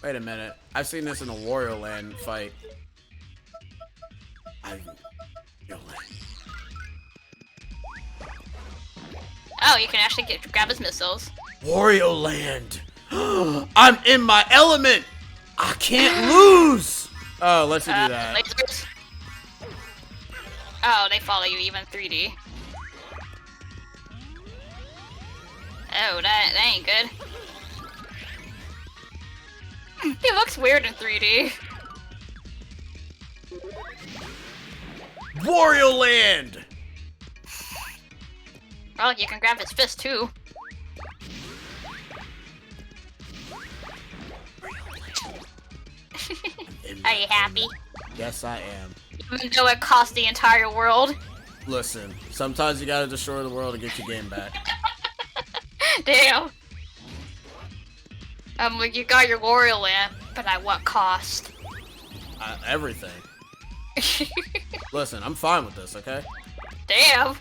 Wait a minute. I've seen this in a Wario Land fight. Oh, you can actually grab his missiles. Wario Land! I'm in my element! I can't lose! Oh, let's do that. Lasers. Oh, they follow you even 3D. Oh, that ain't good. He looks weird in 3D. Wario Land! Well, you can grab his fist too. Are you happy? Yes, I am. Even though it cost the entire world. Listen, sometimes you gotta destroy the world to get your game back. Damn. Like, you got your Wario Land, but at what cost? Everything. Listen, I'm fine with this, okay? Damn.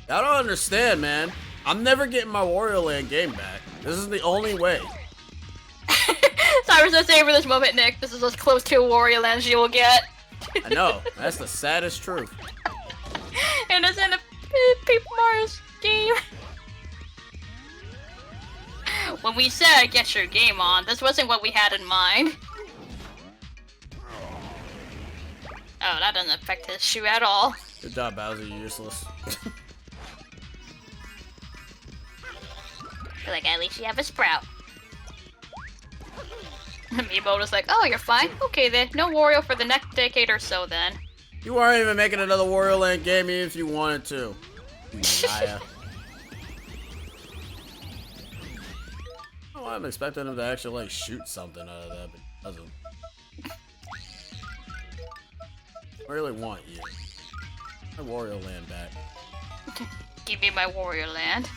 I don't understand, man. I'm never getting my Wario Land game back. This is the only way. Sorry for savor this moment, Nick. This is as close to a Wario Land as you will get. I know. That's the saddest truth. And it's in a Paper Mario's game. When we said get your game on, this wasn't what we had in mind. Oh, that doesn't affect his shoe at all. Good job, Bowser. You're useless. Feel like at least you have a Sprout. Miyamoto's like, oh, you're fine? Okay then, no Wario for the next decade or so then. You aren't even making another Wario Land game even if you wanted to. Liar. Oh, I'm expecting him to actually like shoot something out of that, but he doesn't. I really want you. My Wario Land back. Give me my Wario Land.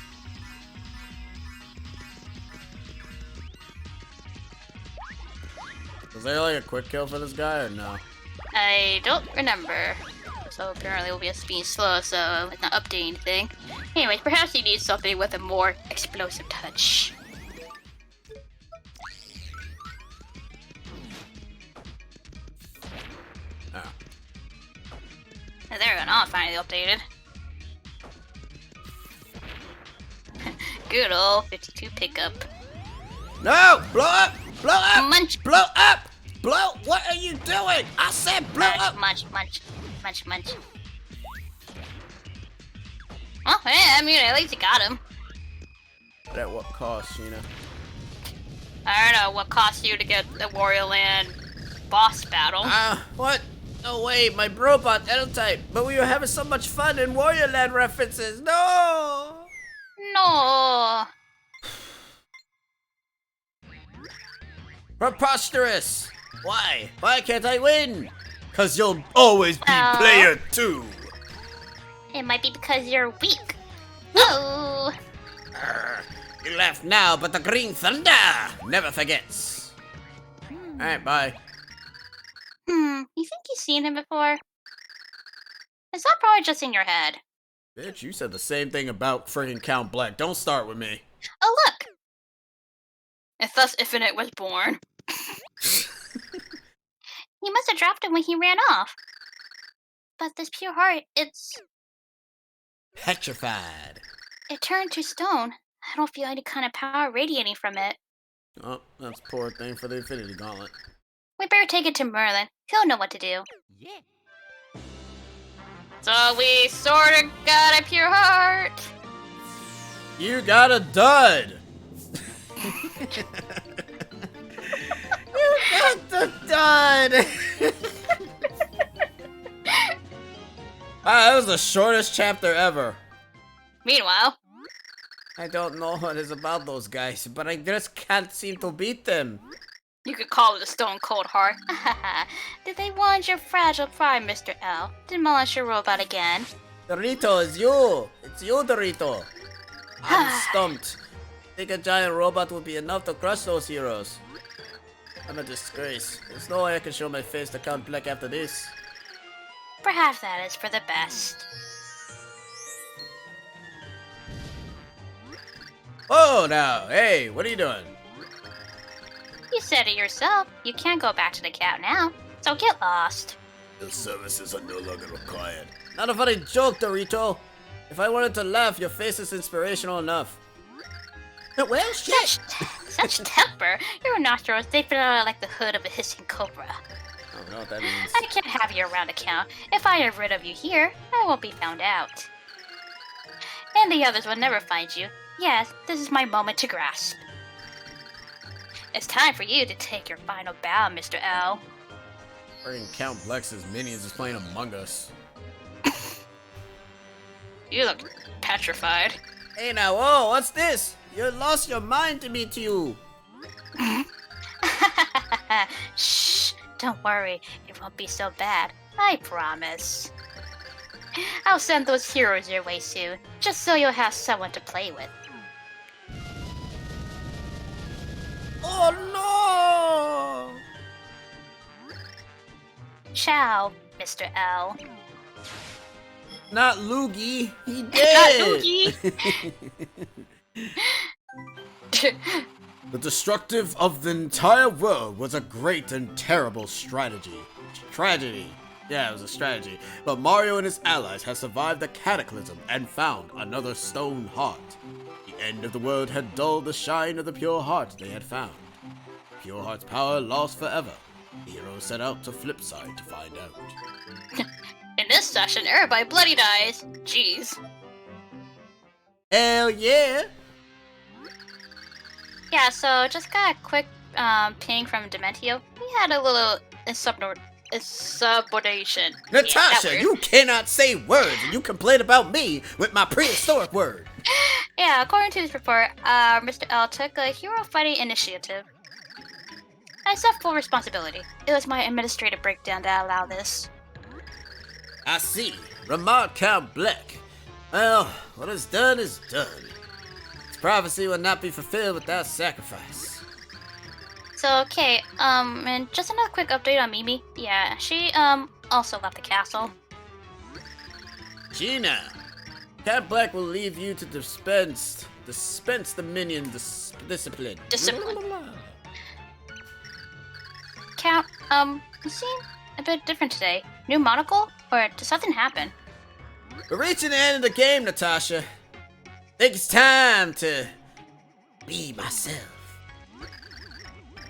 Was there like a quick kill for this guy or no? I don't remember. So apparently we'll be being slow, so it's not updating anything. Anyways, perhaps he needs something with a more explosive touch. Oh. And there we go, now it's finally updated. Good old 52 pickup. No! Blow up! Blow up! Munch! Blow up! Blow! What are you doing? I said blow up! Munch. Oh, yeah, I mean, at least you got him. But at what cost, Sheena? I don't know what cost you to get the Wario Land boss battle. What? No way, my robot type. But we were having so much fun in Wario Land references. No! No. Preposterous! Why? Why can't I win? Cause you'll always be player 2. It might be because you're weak. Oh. You laugh now, but the Green Thunder never forgets. Alright, bye. You think you've seen him before? It's not probably just in your head. Bitch, you said the same thing about friggin' Count Black. Don't start with me. Oh, look! If thus Infinite was born. He must have dropped it when he ran off. But this pure heart, Petrified. it turned to stone. I don't feel any kind of power radiating from it. Oh, that's a poor thing for the Infinity Gauntlet. We better take it to Merlin. He'll know what to do. Yeah. So we sorta got a pure heart. You got a dud! You got the dud! Wow, that was the shortest chapter ever. Meanwhile, I don't know what is about those guys, but I just can't seem to beat them. you could call it a stone cold heart. Did they want your fragile pride, Mr. L? Demolish your robot again. Dorito, it's you! It's you, Dorito! I'm stumped. Think a giant robot would be enough to crush those heroes. I'm a disgrace. There's no way I can show my face to Count Black after this. Perhaps that is for the best. Oh, now, hey, what are you doing? You said it yourself. You can't go back to the cat now. So get lost. The services are no longer required. Not a funny joke, Dorito. If I wanted to laugh, your face is inspirational enough. Well, shit! Such temper. Your nostrils, they fit out like the hood of a hissing cobra. I don't know what that means. I can't have you around the count. If I get rid of you here, I won't be found out. And the others will never find you. Yes, this is my moment to grasp. It's time for you to take your final bow, Mr. L. Friggin' Count Black's minions is playing Among Us. You look petrified. Hey now, whoa, what's this? You lost your mind to meet you. Shh, don't worry. It won't be so bad. I promise. I'll send those heroes your way soon, just so you'll have someone to play with. Oh no! Ciao, Mr. L. Not Loogie. He Not did. Loogie. The destructive of the entire world was a great and terrible strategy. Tragedy. Yeah, it was a strategy. But Mario and his allies had survived the cataclysm and found another stone heart. The end of the world had dulled the shine of the pure heart they had found. Pure heart's power lost forever. The heroes set out to Flipside to find out. In this session, everybody bloody dies. Jeez. Hell yeah! Yeah, so just got a quick ping from Dementio. We had a little insubordination. Natasha, Yeah, you cannot say words and you complain about me with my prehistoric word. Yeah, according to this report, Mr. L took a hero fighting initiative. I accept full responsibility. It was my administrative breakdown that allowed this. I see. Remark Count Black. Well, what is done is done. Its prophecy will not be fulfilled without sacrifice. So, okay, and just another quick update on Mimi. Yeah, she, also left the castle. Gina, Count Black will leave you to dispense the minion discipline. Count, you seem a bit different today. New monocle? Or did something happen? We're reaching the end of the game, Natasha. I think it's time to be myself.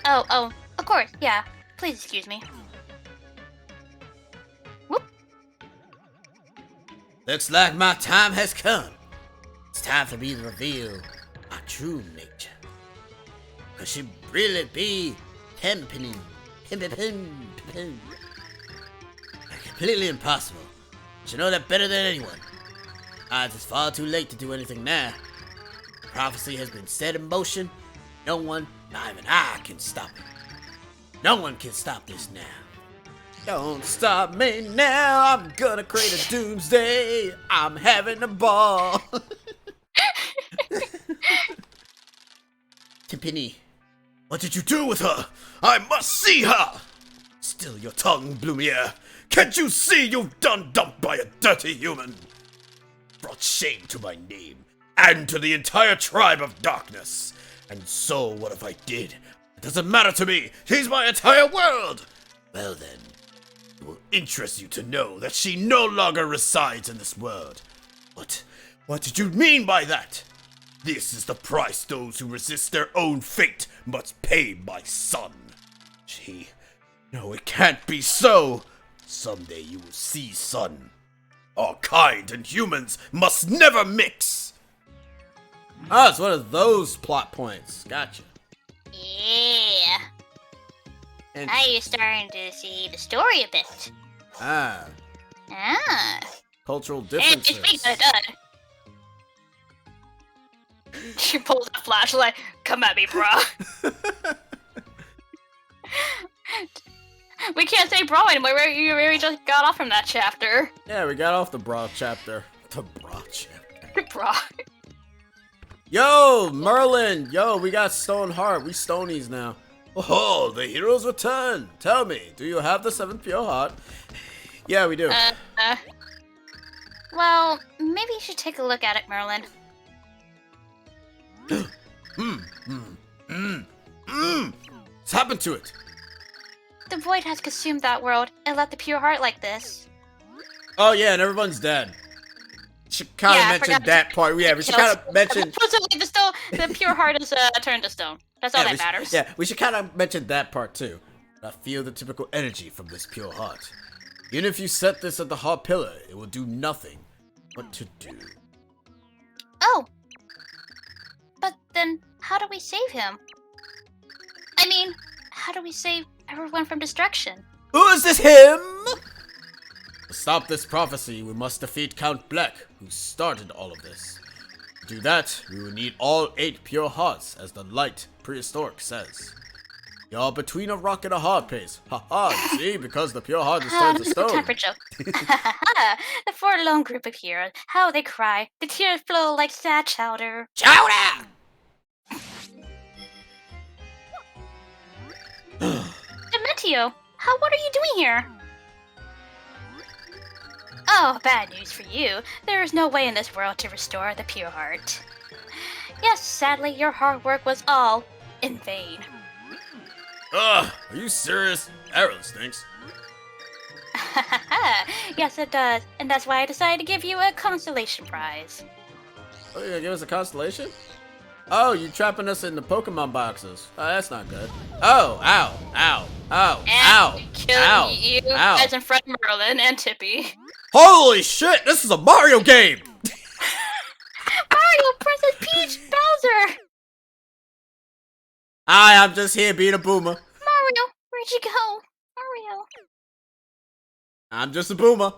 Oh, of course, yeah. Please excuse me. Whoop. Looks like my time has come. It's time for me to reveal my true nature. Could she really be pimping? Completely impossible. You know that better than anyone. It's far too late to do anything now. Prophecy has been set in motion. No one, not even I, can stop it. No one can stop this now. Don't stop me now. I'm gonna create a doomsday. I'm having a ball. Timpani, what did you do with her? I must see her! Still your tongue, Blumiere. Can't you see you've done dumped by a dirty human? Brought shame to my name, and to the entire tribe of darkness. And so what if I did? It doesn't matter to me. She's my entire world. Well then, it will interest you to know that she no longer resides in this world. What did you mean by that? This is the price those who resist their own fate must pay, my son. No, it can't be so. Someday you will see, son. Our kind and humans must never mix. Ah, it's one of those plot points. Gotcha. Yeah. And Now you're starting to see the story a bit. ah, cultural And differences. speaking of that, she pulls a flashlight. Come at me, bro. We can't say bro anymore. We just got off from that chapter. Yeah, we got off the bra chapter. The bra chapter. Bro. Yo, Merlin. Yo, we got Stone Heart. We Stonies now. Oh, the heroes return. Tell me, do you have the 7th pure heart? Yeah, we do. Well, maybe you should take a look at it, Merlin. What's happened to it? The void has consumed that world and left the pure heart like this. Oh yeah, and everyone's dead. Should kind of Yeah, I mention forgot that part. Yeah, we should kind of mention. Supposedly the pure heart is turned to stone. That's all Yeah, that matters. Yeah, we should kind of mention that part too. I feel the typical energy from this pure heart. Even if you set this at the heart pillar, it will do nothing. What to do? Oh. But then, how do we save him? I mean, how do we save everyone from destruction? Who is this him? To stop this prophecy, we must defeat Count Black, who started all of this. To do that, we will need all 8 pure hearts, as the light prehistoric says. You're between a rock and a hard place. Haha, you see, because the pure heart is turned to This is a stone. time for joke. The forlorn group of heroes. How they cry. The tears flow like sad chowder. Chowder! Dementio, what are you doing here? Oh, bad news for you. There is no way in this world to restore the pure heart. Yes, sadly, your hard work was all in vain. Ugh, are you serious? Arrow stinks. Yes, it does. And that's why I decided to give you a consolation prize. Oh, you're gonna give us a constellation? Oh, you trapping us in the Pokemon boxes. Oh, that's not good. Oh, ow, ow, ow, And ow, killing ow, you ow. guys in front of Merlin and Tippy. Holy shit, this is a Mario game! Mario, Princess Peach, Bowser! I'm just here being a boomer. Mario, where'd you go? Mario. I'm just a boomer.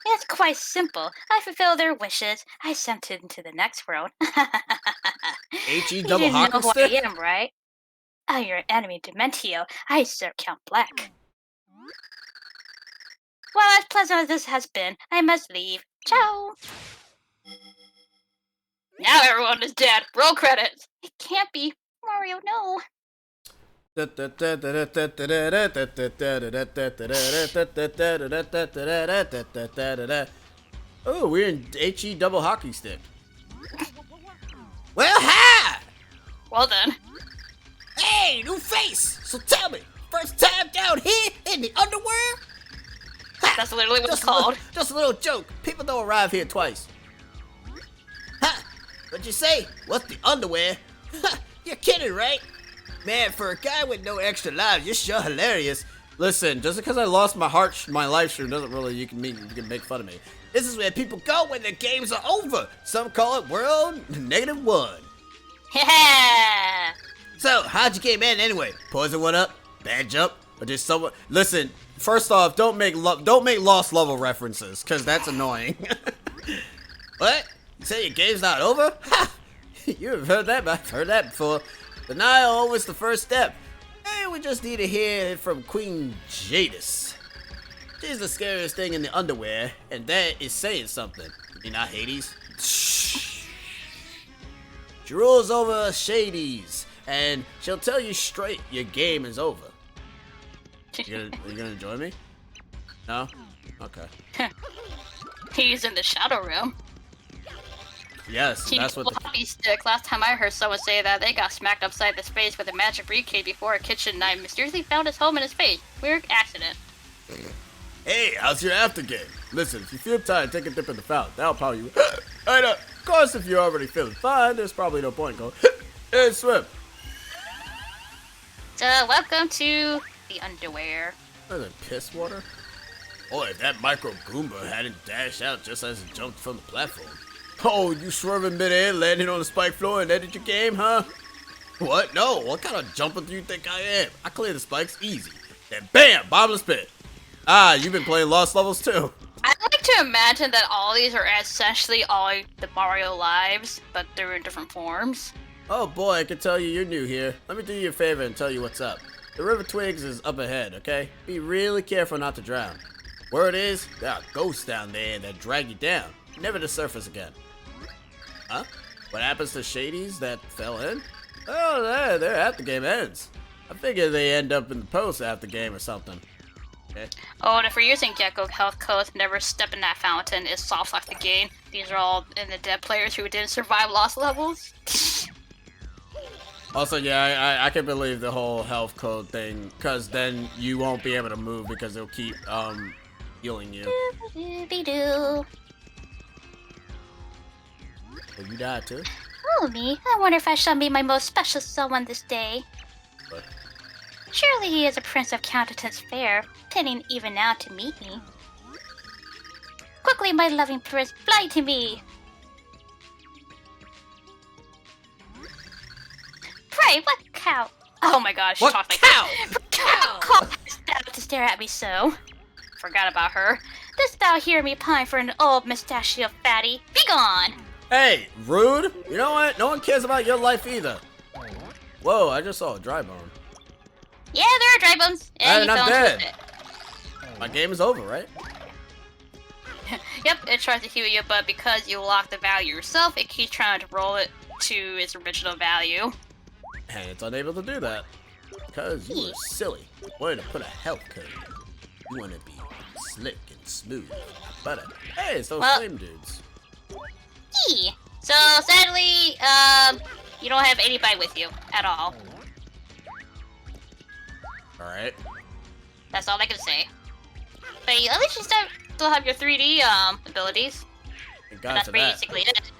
It's quite simple. I fulfill their wishes. I sent it into the next world. HE You double didn't know hockey who stick? I am, right? Oh, you're an enemy, Dementio. I serve Count Black. Well, as pleasant as this has been, I must leave. Ciao. Now everyone is dead. Roll credits. It can't be. Mario, no. Oh, we're in HE double hockey stick. Well, hi! Well done. Hey, new face! So tell me, first time down here in the underworld? That's literally what it's Just called. just a little joke. People don't arrive here twice. Ha! What'd you say? What's the underwear? Ha! You're kidding, right? Man, for a guy with no extra lives, you're sure hilarious. Listen, just because I lost my live stream doesn't really you can make fun of me. This is where people go when their games are over. Some call it world -1. Yeah. So, how'd your game end anyway? Poison one up? Bad jump? Or just someone? Listen, first off, don't make lost level references, cause that's annoying. What? You say your game's not over? Ha! You've heard that, but I've heard that before. Denial always the first step. Hey, we just need to hear it from Queen Jadis. She's the scariest thing in the underwear, and that is saying something. You not Hades? Shh. She rules over Shades, and she'll tell you straight your game is over. You gonna join me? No? Okay. He's in the shadow room. Yes, that's what the... Hockey stick. Last time I heard someone say that, they got smacked upside the face with a magic briefcase before a kitchen knife mysteriously found his home in his face. Weird accident. Hey, how's your after game? Listen, if you feel tired, take a dip in the fountain. That'll power you. And of course, if you're already feeling fine, there's probably no point going and swim. So, welcome to the underwear. That's a piss water. Boy, if that micro Goomba hadn't dashed out just as it jumped from the platform. Oh, you swerving midair, landing on the spike floor and ended your game, huh? What? No, what kind of jumper do you think I am? I clear the spikes easy. Then bam, bottomless pit. Ah, you've been playing Lost Levels too. I like to imagine that all these are essentially all the Mario lives, but they're in different forms. Oh boy, I can tell you're new here. Let me do you a favor and tell you what's up. The River Twigs is up ahead, okay? Be really careful not to drown. Word is, there are ghosts down there that drag you down, never to surface again. Huh? What happens to Shades that fell in? Oh, they're after the game ends. I figure they end up in the post after the game or something. Okay. Oh, and if you're using Gecko health codes, never step in that fountain. It soft lock the game. These are all in the dead players who didn't survive lost levels. Also, yeah, I can believe the whole health code thing, because then you won't be able to move because they'll keep healing you. Doobie-doo. Will you die too? Oh, me. I wonder if I shall meet my most special someone this day. What? Surely he is a prince of countenance fair, tending even now to meet me. Quickly, my loving prince, fly to me! Pray, what cow? Oh my gosh, she What talked like cow? Cow! Cow! To stare at me so. Forgot about her. Dost thou hear me pine for an old mustachio fatty? Begone! Hey, rude! You know what? No one cares about your life either. Whoa, I just saw a dry bone. Yeah, there are dry bones. And you I'm fell dead. into it. My game is over, right? Yep, it tries to heal you, but because you lock the value yourself, it keeps trying to roll it to its original value. And it's unable to do that. Because you were silly. You wanted to put a health code. You want to be slick and smooth. Butter. Hey, it's those Well- flame dudes. Yee. So sadly, you don't have anybody with you at all. Alright. That's all I can say. But at least you still have your 3D abilities. Thank And God that's for that. basically it.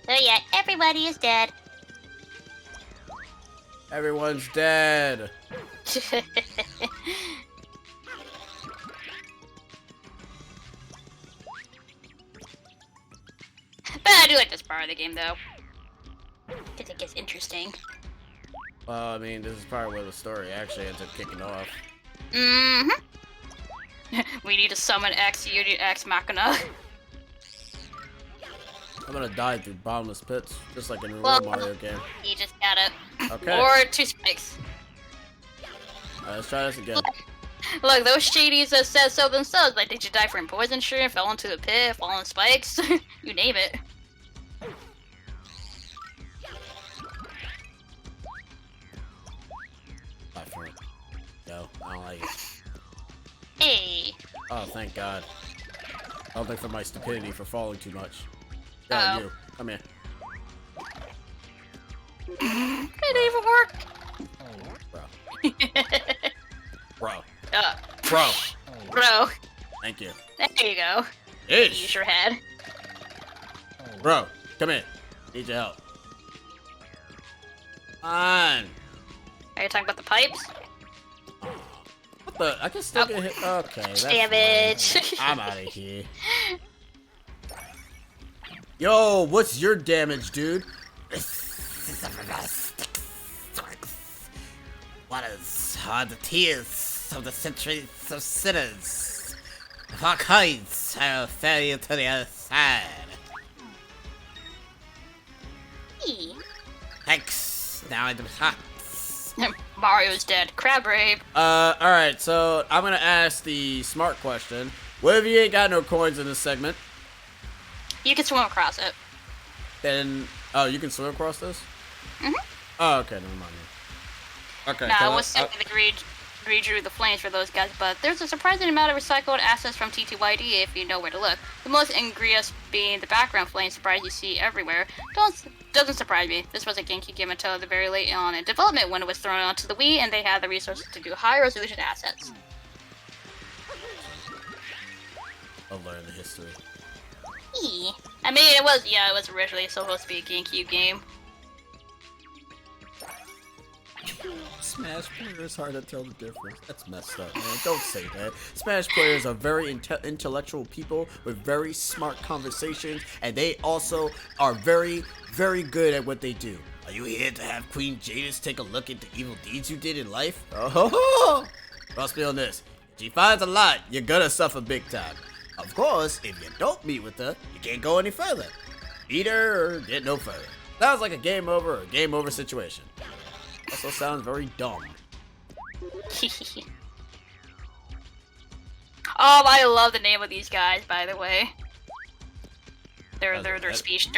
So yeah, everybody is dead. Everyone's dead. But I do like this part of the game, though. Because it gets interesting. Well, I mean, this is probably where the story actually ends up kicking off. Mm-hmm. We need to summon X, you need X Machina. I'm gonna die through bottomless pits, just like in a real Well, Mario game. You just gotta. Okay. Or 2 spikes. Alright, let's try this again. Look, those shadies that said so themselves. Like, did you die from poison shroom, fell into the pit, fall on spikes? You name it. Die for it. No, I don't like it. Hey. Oh, thank God. I don't think for my stupidity for falling too much. Yo, Uh-oh. you. Come here. It didn't even work. Bro. Bro. uh, Bro. bro. Thank you. There you go. Use Ish. your head. Bro, come here. Need your help. On. Are you talking about the pipes? What the? I can still get hit. Okay, that's Damage. fine. I'm out of here. Yo, what's your damage, dude? What are the tears of the centuries of sinners? If our coins, I'll ferry you to the other side. Hey. Thanks. Now I depart. Mario's dead. Crab rape. Alright, so I'm gonna ask the smart question. What if you ain't got no coins in this segment? You can swim across it. Then, oh, you can swim across this? Mhm. Oh, okay, never mind. Okay, Nah, I 'cause was simply redrew the flames for those guys, but there's a surprising amount of recycled assets from TTYD if you know where to look. The most ingenious being the background flame surprise you see everywhere. Doesn't surprise me. This was a GameCube game until the very late on in development when it was thrown onto the Wii and they had the resources to do high resolution assets. I'll learn the history. I mean, it was originally supposed to be a GameCube game. Smash players hard to tell the difference. That's messed up, man. Don't say that. Smash players are very intellectual people with very smart conversations, and they also are very, very good at what they do. Are you here to have Queen Jadis take a look at the evil deeds you did in life? Oh, trust me on this. If she finds a lot, you're gonna suffer big time. Of course, if you don't meet with her, you can't go any further. Meet her or get no further. Sounds like a game over or game over situation. Also sounds very dumb. Oh, I love the name of these guys, by the way. Their That-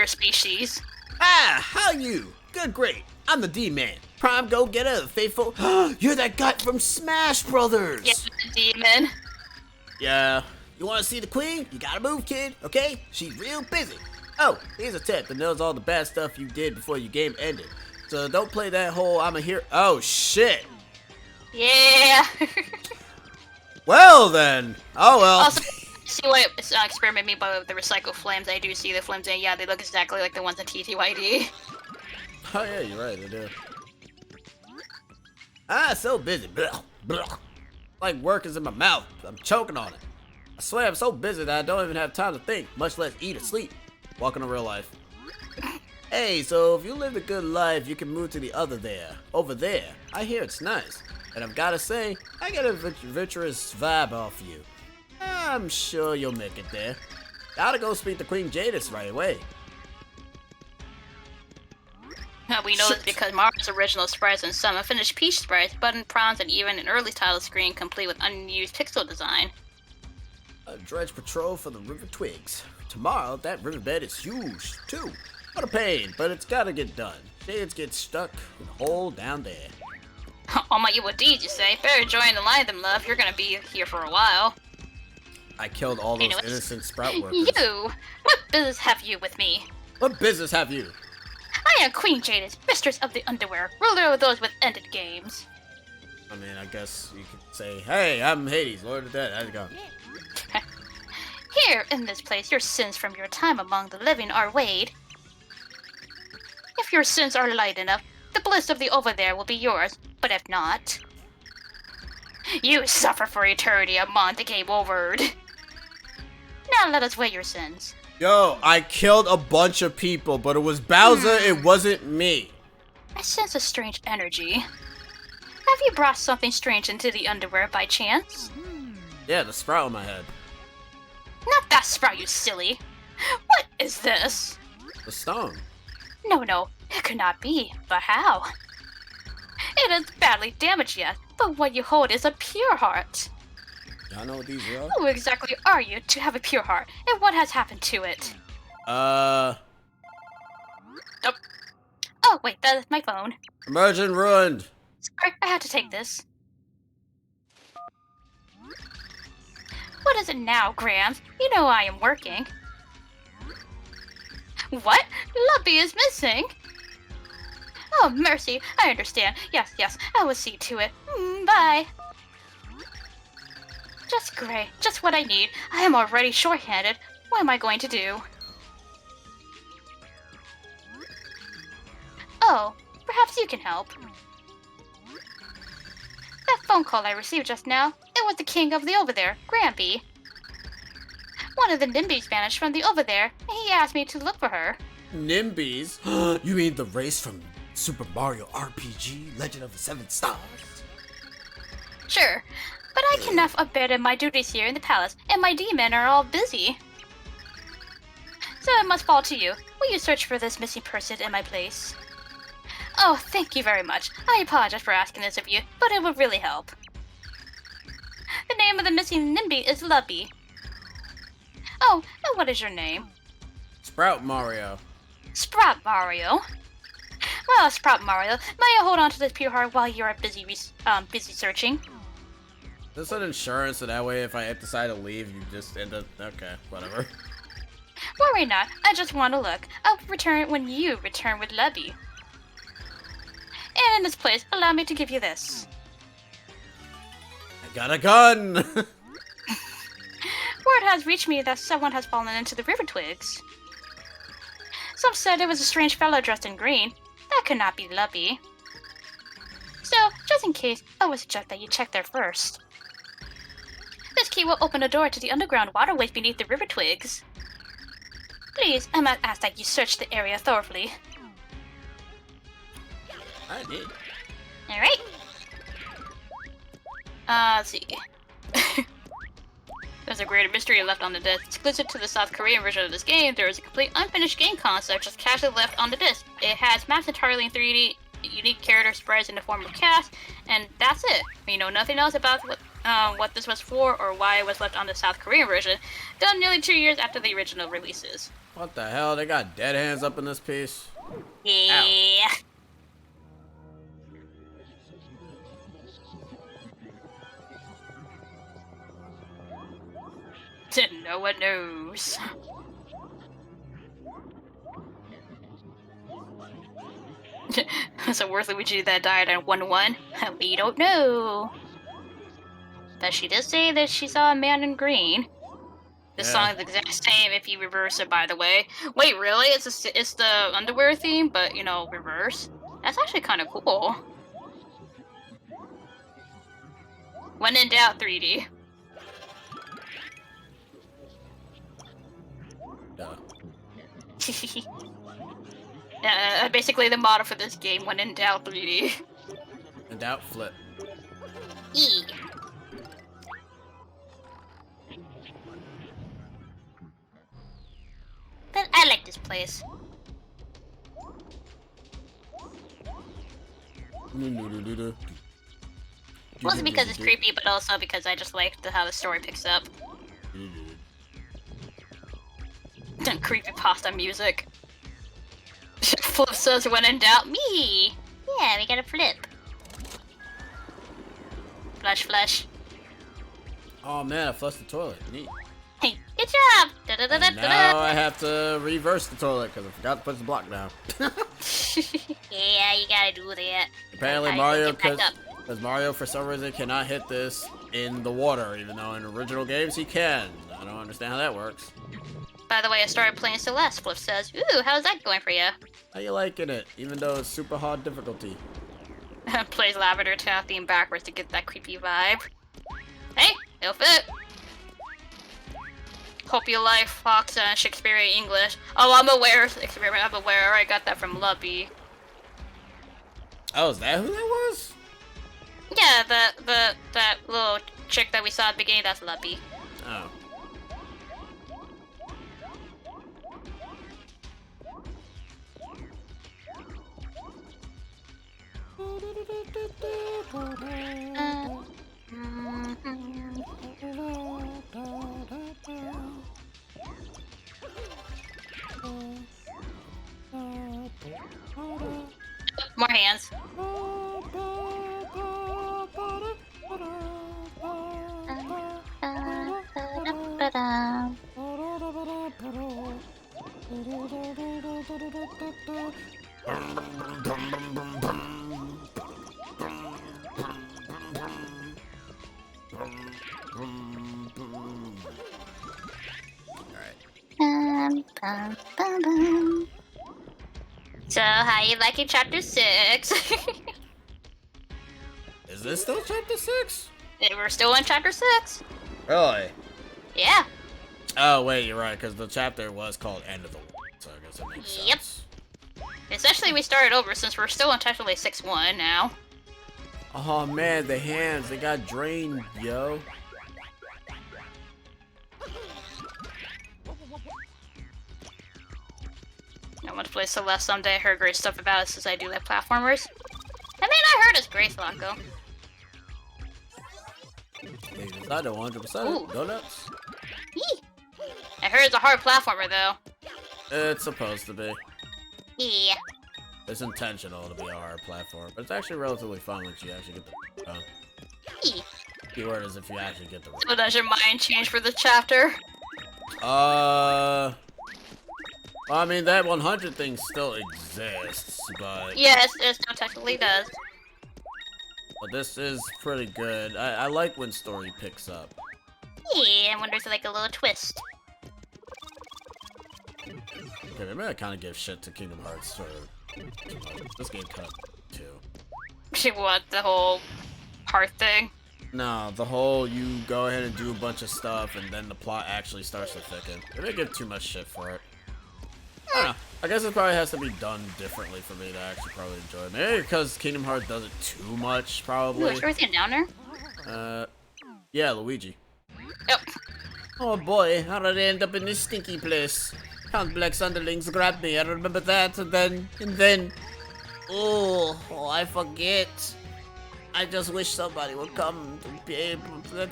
species. Ah, how you? Good, great. I'm the D-Man. Prime go-getter, the faithful. You're that guy from Smash Brothers. Yeah, the demon. Yeah. You want to see the queen? You gotta move, kid. Okay? She's real busy. Oh, here's a tip that knows all the bad stuff you did before your game ended. So don't play that whole I'm a hero. Oh shit. Yeah. Well then. Oh well. Also, see what experiment me by the recycled flames. I do see the flames, and yeah, they look exactly like the ones in TTYD. Oh yeah, you're right. They do. Ah, so busy. Blah, blah. Like work is in my mouth. I'm choking on it. I swear I'm so busy that I don't even have time to think, much less eat or sleep. Welcome to real life. Hey, so if you live a good life, you can move to the other there. Over there. I hear it's nice. And I've gotta say, I get a virtuous vibe off you. I'm sure you'll make it there. Gotta go speak to Queen Jadis right away. We know this because Mario's original sprites and some unfinished Peach sprites, button prawns, and even an early title screen complete with unused pixel design. A dredge patrol for the River Twigs. Tomorrow, that riverbed is huge, too. What a pain, but it's gotta get done. Shades get stuck in a hole down there. All my evil deeds, you say? Better join the line of them, love. You're gonna be here for a while. I killed all those Anyways. innocent sprout workers. You? What business have you with me? What business have you? I am Queen Jadis, mistress of the underwear, ruler of those with ended games. I mean, I guess you could say, hey, I'm Hades, Lord of Death. How's it going? Here, in this place, your sins from your time among the living are weighed. If your sins are light enough, the bliss of the over there will be yours, but if not, you suffer for eternity among the game overed. Now let us weigh your sins. Yo, I killed a bunch of people, but it was Bowser, it wasn't me. I sense a strange energy. Have you brought something strange into the underwear by chance? Yeah, the sprout on my head. Not that sprout, you silly. What is this? The stone. No, it could not be. But how? It is badly damaged yet, but what you hold is a pure heart. Y'all know what these are? Who exactly are you to have a pure heart, and what has happened to it? Oh, wait, that is my phone. Emergent ruined. Sorry, I had to take this. What is it now, Grams? You know I am working. What? Lumpy is missing? Oh, mercy. I understand. Yes, I will see to it. Bye. Just great. Just what I need. I am already short-handed. What am I going to do? Oh, perhaps you can help. That phone call I received just now, it was the king of the over there, Grampy. One of the Nimbies vanished from the over there, and he asked me to look for her. Nimbies? You mean the race from Super Mario RPG, Legend of the Seven Stars? Sure, but I cannot abandon my duties here in the palace, and my D-men are all busy. So it must fall to you. Will you search for this missing person in my place? Oh, thank you very much. I apologize for asking this of you, but it would really help. The name of the missing Nimby is Lumpy. Oh, and what is your name? Sprout Mario. Sprout Mario. Well, Sprout Mario, may I hold on to this pure heart while you are busy searching? Is this an insurance so that way if I decide to leave, you just end up... Okay, whatever. Worry not, I just want to look. I'll return when you return with Lumpy. And in this place, allow me to give you this. I got a gun! Word has reached me that someone has fallen into the river twigs. Some said it was a strange fellow dressed in green. That could not be Lumpy. So, just in case, I would suggest that you check there first. This key will open a door to the underground waterways beneath the river twigs. Please, I must ask that you search the area thoroughly. I did. Alright. Let's see. There's a greater mystery left on the disc. Exclusive to the South Korean version of this game, there is a complete unfinished game concept just casually left on the disc. It has maps entirely in 3D, unique character sprites in the form of cast, and that's it. We know nothing else about what this was for or why it was left on the South Korean version, done nearly 2 years after the original releases. What the hell? They got dead hands up in this piece? Yeah. Ow. No one knows. So worth Luigi that died on 1-1? We don't know. But she did say that she saw a man in green. The song is the exact same if you reverse it, by the way. Wait, really? It's the underwear theme, but, you know, reverse? That's actually kind of cool. When in doubt, 3D. Basically the motto for this game, when in doubt, 3D. In doubt, flip. E. But I like this place. Mostly because it's creepy, but also because I just like how the story picks up. Creepypasta music. Flip says when in doubt, me! Yeah, we gotta flip. Flush. Oh man, I flushed the toilet. Neat. Hey, good job! And now I have to reverse the toilet because I forgot to put the block down. Yeah, you gotta do that. Apparently How you Mario, get back because Mario for some reason cannot hit this in the water, even though in original games he can. I don't understand how that works. By the way, I started playing Celeste. Flip says, "Ooh, how's that going for you?" How you liking it, even though it's super hard difficulty? Plays Lavender Town theme backwards to get that creepy vibe. Hey, it'll fit. Hope you like Fox and Shakespearean English. Oh, I'm aware, Shakespeare. I'm aware. I got that from Lubby. Oh, is that who that was? Yeah, that little chick that we saw at the beginning. That's Lubby. Oh. More hands. So, how you liking chapter 6? Is this still chapter 6? We're still in chapter 6. Really? Yeah. Oh, wait, you're right, because the chapter was called End of the World, so I guess it makes sense. Yep. Essentially, we started over since we're still in technically 6-1 now. Oh, man, the hands, they got drained, yo. I want to play Celeste someday. I heard great stuff about it since I do like platformers. I mean, I heard it's great, Loco. They decided 100%. Ooh. Go nuts. Yee. I heard it's a hard platformer, though. It's supposed to be. Yeah. It's intentional to be a hard platform, but it's actually relatively fun once you actually get the done. Yee. Keyword is if you actually get the So does your mind change for the chapter? Well, I mean, that 100 thing still exists, but... Yes, it still technically does. But this is pretty good. I like when story picks up. Yeah, I wonder if it's like a little twist. Okay, maybe I kind of give shit to Kingdom Hearts for this game cut too. What, the whole heart thing? No, the whole you go ahead and do a bunch of stuff and then the plot actually starts to thicken. Maybe I give too much shit for it. I don't know. I guess it probably has to be done differently for me to actually probably enjoy it. Maybe because Kingdom Hearts does it too much, probably. Ooh, is everything down there? Yeah, Luigi. Yep. Oh boy, how did I end up in this stinky place? Count Black's underlings grabbed me, I remember that, and then... Oh, I forget. I just wish somebody would come to be able to...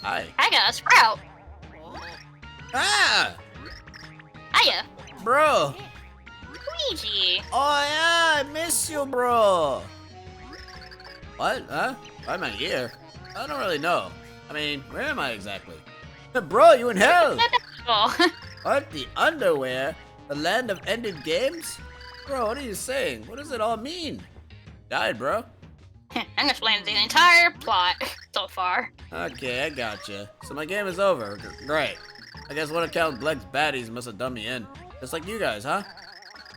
Hi. I got a Sprout. Ah! Hiya. Bro! Luigi. Oh yeah, I miss you, bro! What? Huh? Why am I here? I don't really know. I mean, where am I exactly? Bro, you in hell! Oh. What? The underwear? The land of ended games? Bro, what are you saying? What does it all mean? Died, bro. I'm explaining the entire plot so far. Okay, I gotcha. So my game is over. Great. I guess one of Count Black's baddies must have done me in. Just like you guys, huh?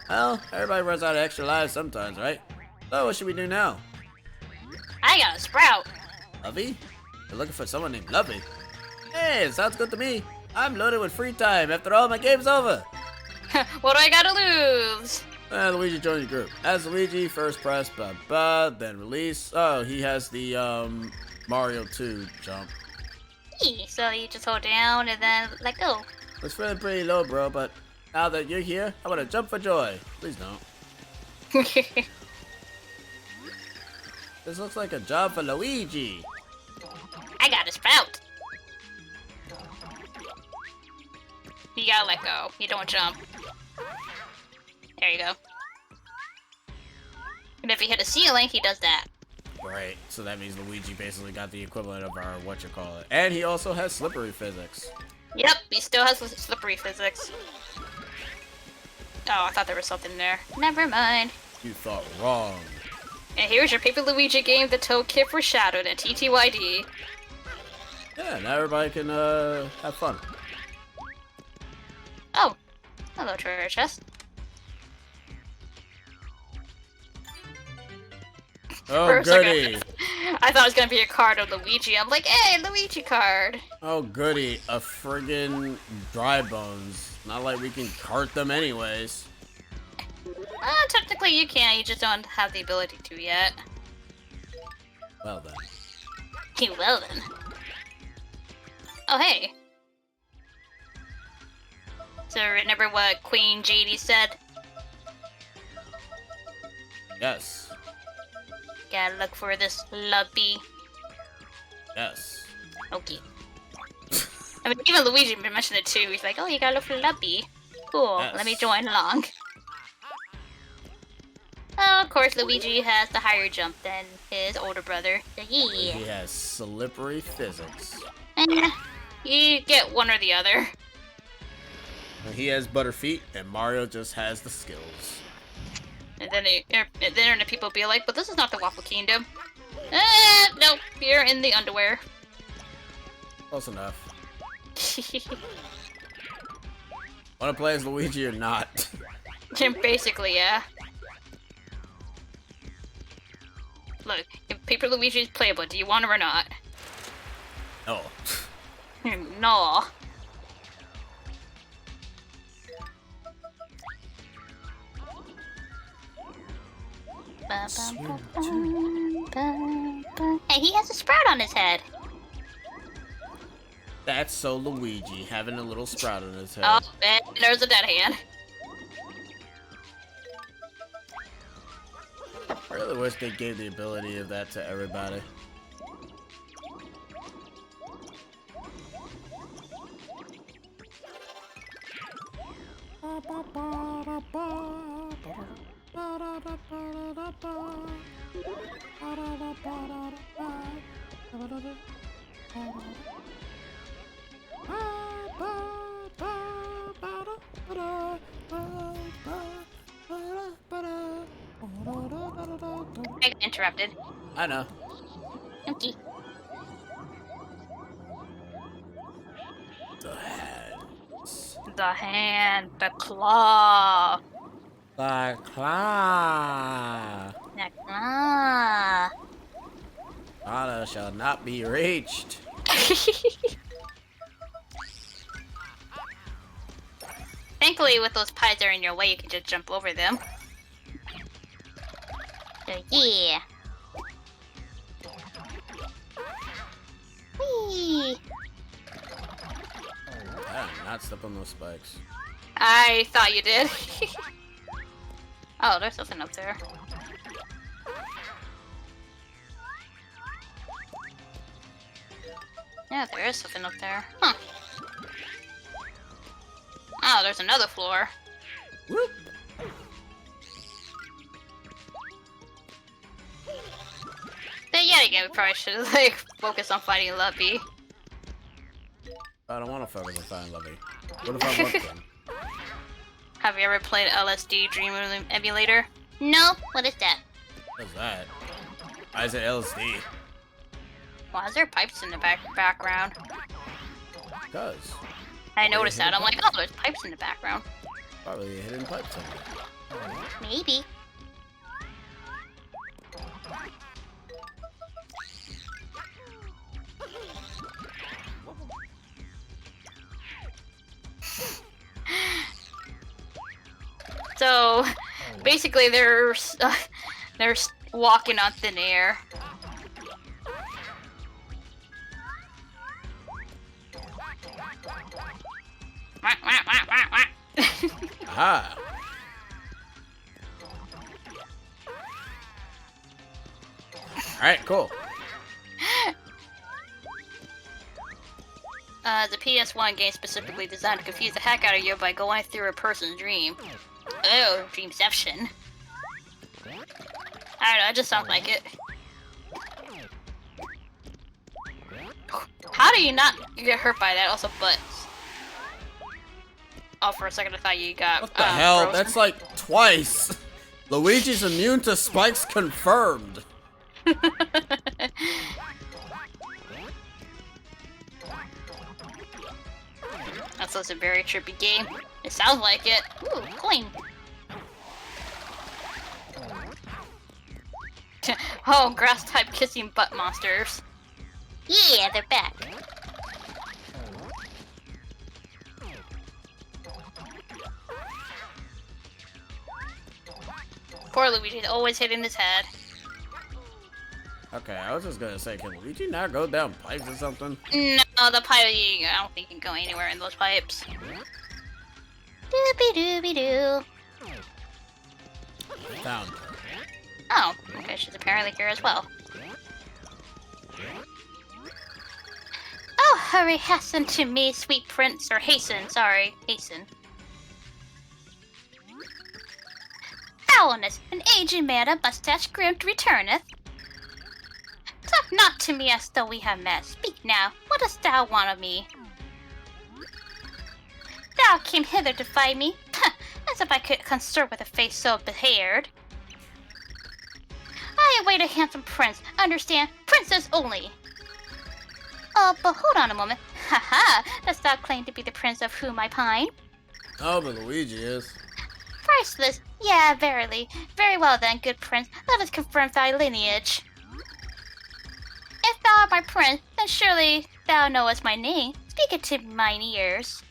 Well, everybody runs out of extra lives sometimes, right? So what should we do now? I got a Sprout. Lovey? You're looking for someone named Lovey? Hey, sounds good to me. I'm loaded with free time. After all, my game's over. What do I gotta lose? Luigi joined the group. As Luigi, first press then release. Oh, he has the Mario 2 jump. So you just hold down and then let go. It's feeling pretty low, bro, but now that you're here, I want to jump for joy. Please don't. This looks like a job for Luigi. I got a Sprout. You gotta let go. You don't jump. There you go. And if you hit a ceiling, he does that. Right, so that means Luigi basically got the equivalent of our whatchamacallit. And he also has slippery physics. Yep, he still has slippery physics. Oh, I thought there was something there. Never mind. You thought wrong. And here's your Paper Luigi game, The Toad Kid Foreshadowed at TTYD. Yeah, now everybody can have fun. Oh, hello, treasure chest. Oh, For a second, goody. I thought it was gonna be a card of Luigi. I'm like, hey, Luigi card. Oh, goody. A friggin' dry bones. Not like we can cart them anyways. Technically you can, you just don't have the ability to yet. Well then. Well then. Oh, hey. So remember what Queen JD said? Yes. Gotta look for this lubby. Yes. Okay. I mean, even Luigi mentioned it too. He's like, oh, you gotta look for lubby. Cool, Yes. let me join along. Oh, of course, Luigi has the higher jump than his older brother. So He yeah. has slippery physics. You get one or the other. He has butter feet, and Mario just has the skills. And then the internet people be like, but this is not the Waffle Kingdom. Nope, you're in the underwear. Close enough. Want to play as Luigi or not? Basically, yeah. Look, if Paper Luigi is playable, do you want him or not? No. No. Hey, he has a sprout on his head. That's so Luigi, having a little sprout on his head. Oh, and there's a dead hand. I really wish they gave the ability of that to everybody. I got interrupted. I know. Okay. The hands. The hand, the claw. The claw. The claw. Honor shall not be reached. Thankfully, with those pies that are in your way, you can just jump over them. So, yeah. Whee! I did not step on those spikes. I thought you did. Oh, there's something up there. Yeah, there is something up there. Huh. Oh, there's another floor. Whoop. But yet again, we probably should like focus on fighting Luppy. I don't want to focus on finding Lovey. What if I want them? Have you ever played LSD Dream Emulator? No. What is that? What's that? Why is it LSD? Why is there pipes in the background? Because. I noticed that. I'm like, oh, there's pipes in the background. Probably a hidden pipe somewhere. Maybe. So, basically, they're walking on thin air. Aha! Alright, cool. The PS1 game specifically designed to confuse the heck out of you by going through a person's dream. Oh, Dreamception. I don't know, it just sounds like it. How do you not get hurt by that? Also, butts. Oh, for a second I thought you got. What the hell? frozen. That's like twice. Luigi's immune to spikes confirmed. That's also a very trippy game. It sounds like it. Ooh, coin. Oh, grass type kissing butt monsters. Yeah, they're back. Poor Luigi's always hitting his head. Okay, I was just gonna say, can Luigi not go down pipes or something? No, the pipe, I don't think you can go anywhere in those pipes. Doobie doobie doo. Found. Oh, okay, she's apparently here as well. Oh, hurry, hasten to me, sweet prince, or hasten, sorry, hasten. Foulness, an aged man of mustache grim returneth. Talk not to me as though we have met. Speak now, what dost thou want of me? Thou came hither to fight me? As if I could consort with a face so behared. I await a handsome prince. Understand? Princess only. But hold on a moment. Haha, dost thou claim to be the prince of whom I pine? Oh, but Luigi is. Priceless. Yeah, verily. Very well then, good prince. Let us confirm thy lineage. If thou art my prince, then surely thou knowest my name. Speak it to mine ears.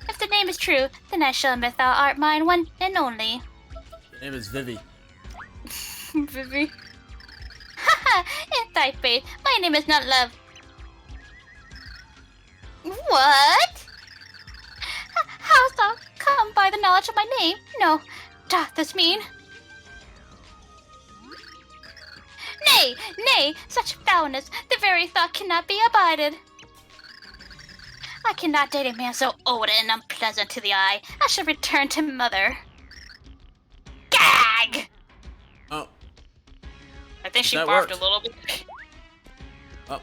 If the name is true, then I shall admit thou art mine one and only. Your name is Vivi. Vivi. Haha, in thy faith, my name is not Love. What? How hast thou come by the knowledge of my name? No, doth this mean? Nay, nay, such foulness, the very thought cannot be abided. I cannot date a man so old and unpleasant to the eye. I shall return to mother. Gag! Oh, I think she That barfed worked. a little bit. oh.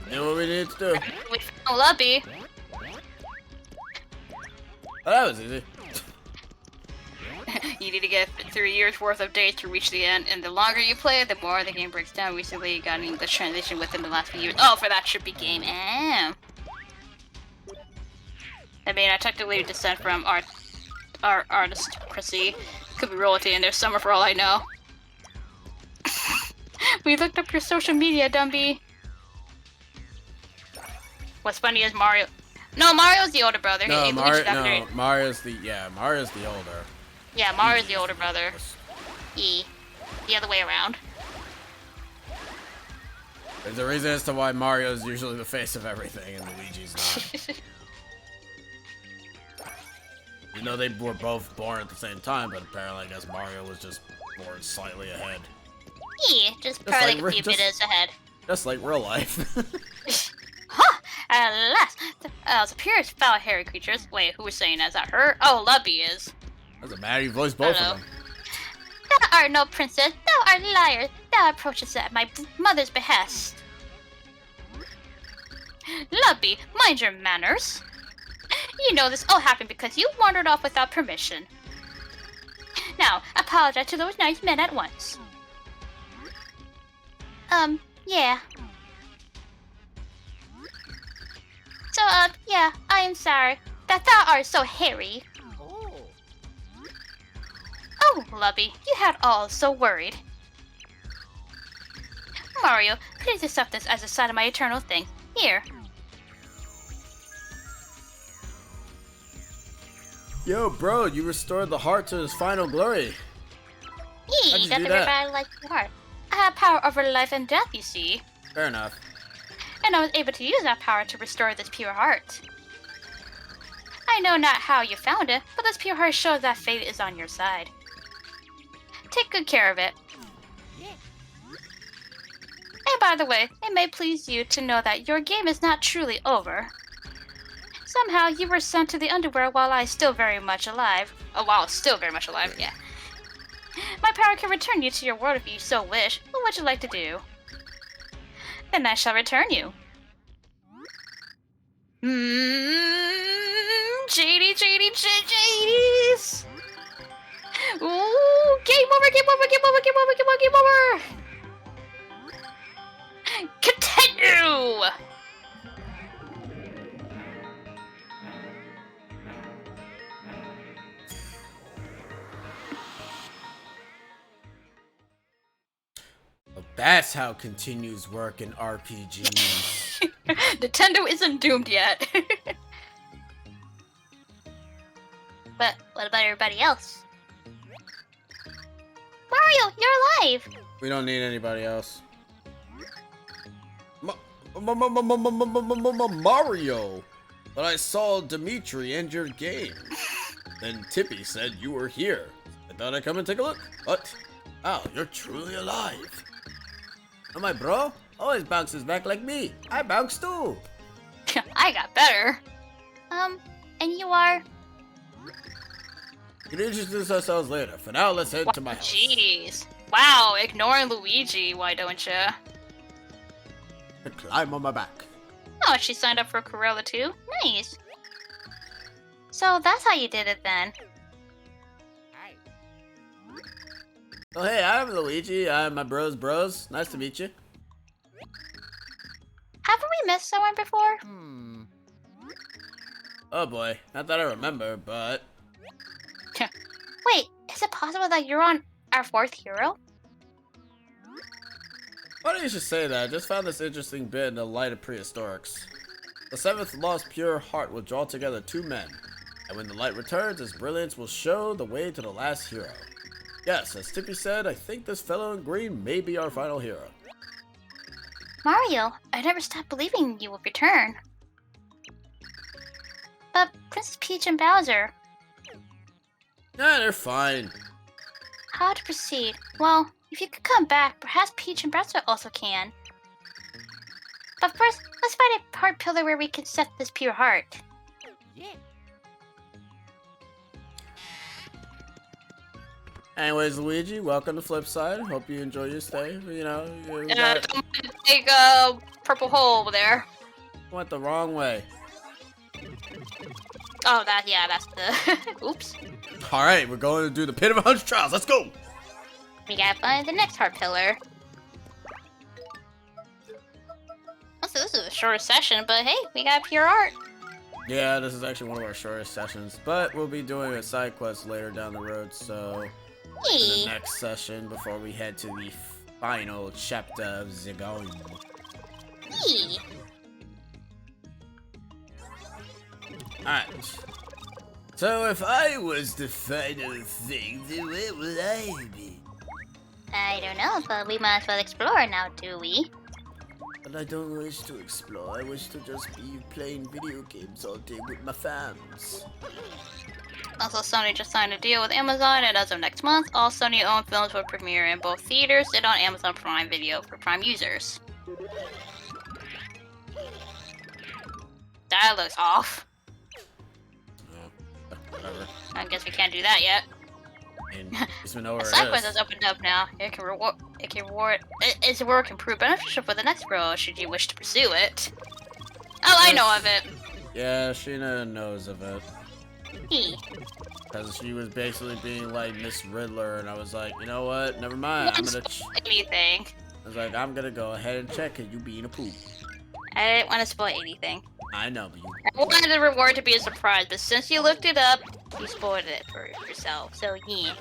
We knew what we needed to do. We found Lubby. Oh, that was easy. You need to get 3 years worth of days to reach the end, and the longer you play, the more the game breaks down. Recently, you got an English translation within the last few years. Oh, for that trippy game. I mean, I technically descend from our aristocracy. Could be royalty in their summer for all I know. We looked up your social media, Dumby. What's funny is Mario. No, Mario's the older brother. No, Luigi's after it. Mario's the older. Yeah, Mario's the older brother. E. The other way around. There's a reason as to why Mario's usually the face of everything and Luigi's not. You know, they were both born at the same time, but apparently I guess Mario was just born slightly ahead. Yeah, just probably like a few just- minutes ahead. Just like real life. Huh! At last! It's a pure foul hairy creatures. Wait, who was saying that? Is that her? Oh, Lubby is. Doesn't matter, you voiced both Hello. of them. Thou art no princess, thou art liar. Thou approachest at my mother's behest. Lubby, mind your manners. You know this all happened because you wandered off without permission. Now, apologize to those nice men at once. Yeah. So, yeah, I am sorry that thou art so hairy. Oh, Lubby, you had all so worried. Mario, please accept this as a sign of my eternal thing. Here. Yo, bro, you restored the heart to its final glory. How'd Yee, you that's do the that? I like your heart. I have power over life and death, you see. Fair enough. And I was able to use that power to restore this pure heart. I know not how you found it, but this pure heart shows that fate is on your side. Take good care of it. And by the way, it may please you to know that your game is not truly over. Somehow you were sent to the underworld while I still very much alive. Oh, while still very much alive, yeah. My power can return you to your world if you so wish. What would you like to do? Then I shall return you. JDs! Ooh, game over, game over, game over, game over, game over, game over! Continue! Well, that's how continues work in RPGs. Nintendo isn't doomed yet. But what about everybody else? Mario, you're alive! We don't need anybody else. Mario! But I saw Dimitri end your game. Then Tippy said you were here. I thought I'd come and take a look. What? Oh, you're truly alive. Oh, my bro always bounces back like me. I bounce too. I got better. And you are? We can introduce ourselves later. For now, let's head to my house. Jeez. Wow, ignoring Luigi, why don't ya? Climb on my back. Oh, she signed up for Corella too? Nice. So that's how you did it then. Oh, hey, I'm Luigi. I'm my bros. Nice to meet you. Haven't we missed someone before? Oh boy, not that I remember, but... Wait, is it possible that you're on our fourth hero? Funny you should say that. I just found this interesting bit in the light of prehistorics. The seventh lost pure heart will draw together two men, and when the light returns, its brilliance will show the way to the last hero. Yes, as Tippy said, I think this fellow in green may be our final hero. Mario, I never stopped believing you would return. But Princess Peach and Bowser, Nah, they're fine. how to proceed? Well, if you could come back, perhaps Peach and Bowser also can. But first, let's find a heart pillar where we can set this pure heart. Anyways, Luigi, welcome to Flipside. Hope you enjoy your stay. You know, you Don't take a purple hole over there. went the wrong way. Oh, that's the... Oops. Alright, we're going to do the Pit of 100 Trials. Let's go! We gotta find the next heart pillar. Also, this is a shorter session, but hey, we got pure art. Yeah, this is actually one of our shortest sessions, but we'll be doing a side quest later down the road, so in the Hey. next session before we head to the final chapter of the game. Hey. Alright. So if I was the final thing, then where would I be? I don't know, but we might as well explore now, do we? But I don't wish to explore, I wish to just be playing video games all day with my fams. Also, Sony just signed a deal with Amazon, and as of next month, all Sony-owned films will premiere in both theaters and on Amazon Prime Video for Prime users. That looks off. Whatever. I guess we can't do that yet. And we know where A it side quest is. has opened up now. Its reward can prove beneficial for the next role should you wish to pursue it. Oh, I know of it. Yeah, Sheena knows of it. Hey. Because she was basically being like Miss Riddler, and I was like, you know what? Never mind. I'm gonna. Anything. I was like, I'm gonna go ahead and check it. You being a poop. I didn't want to spoil anything. I know, but you. I wanted the reward to be a surprise, but since you looked it up, you spoiled it for yourself. So yeah.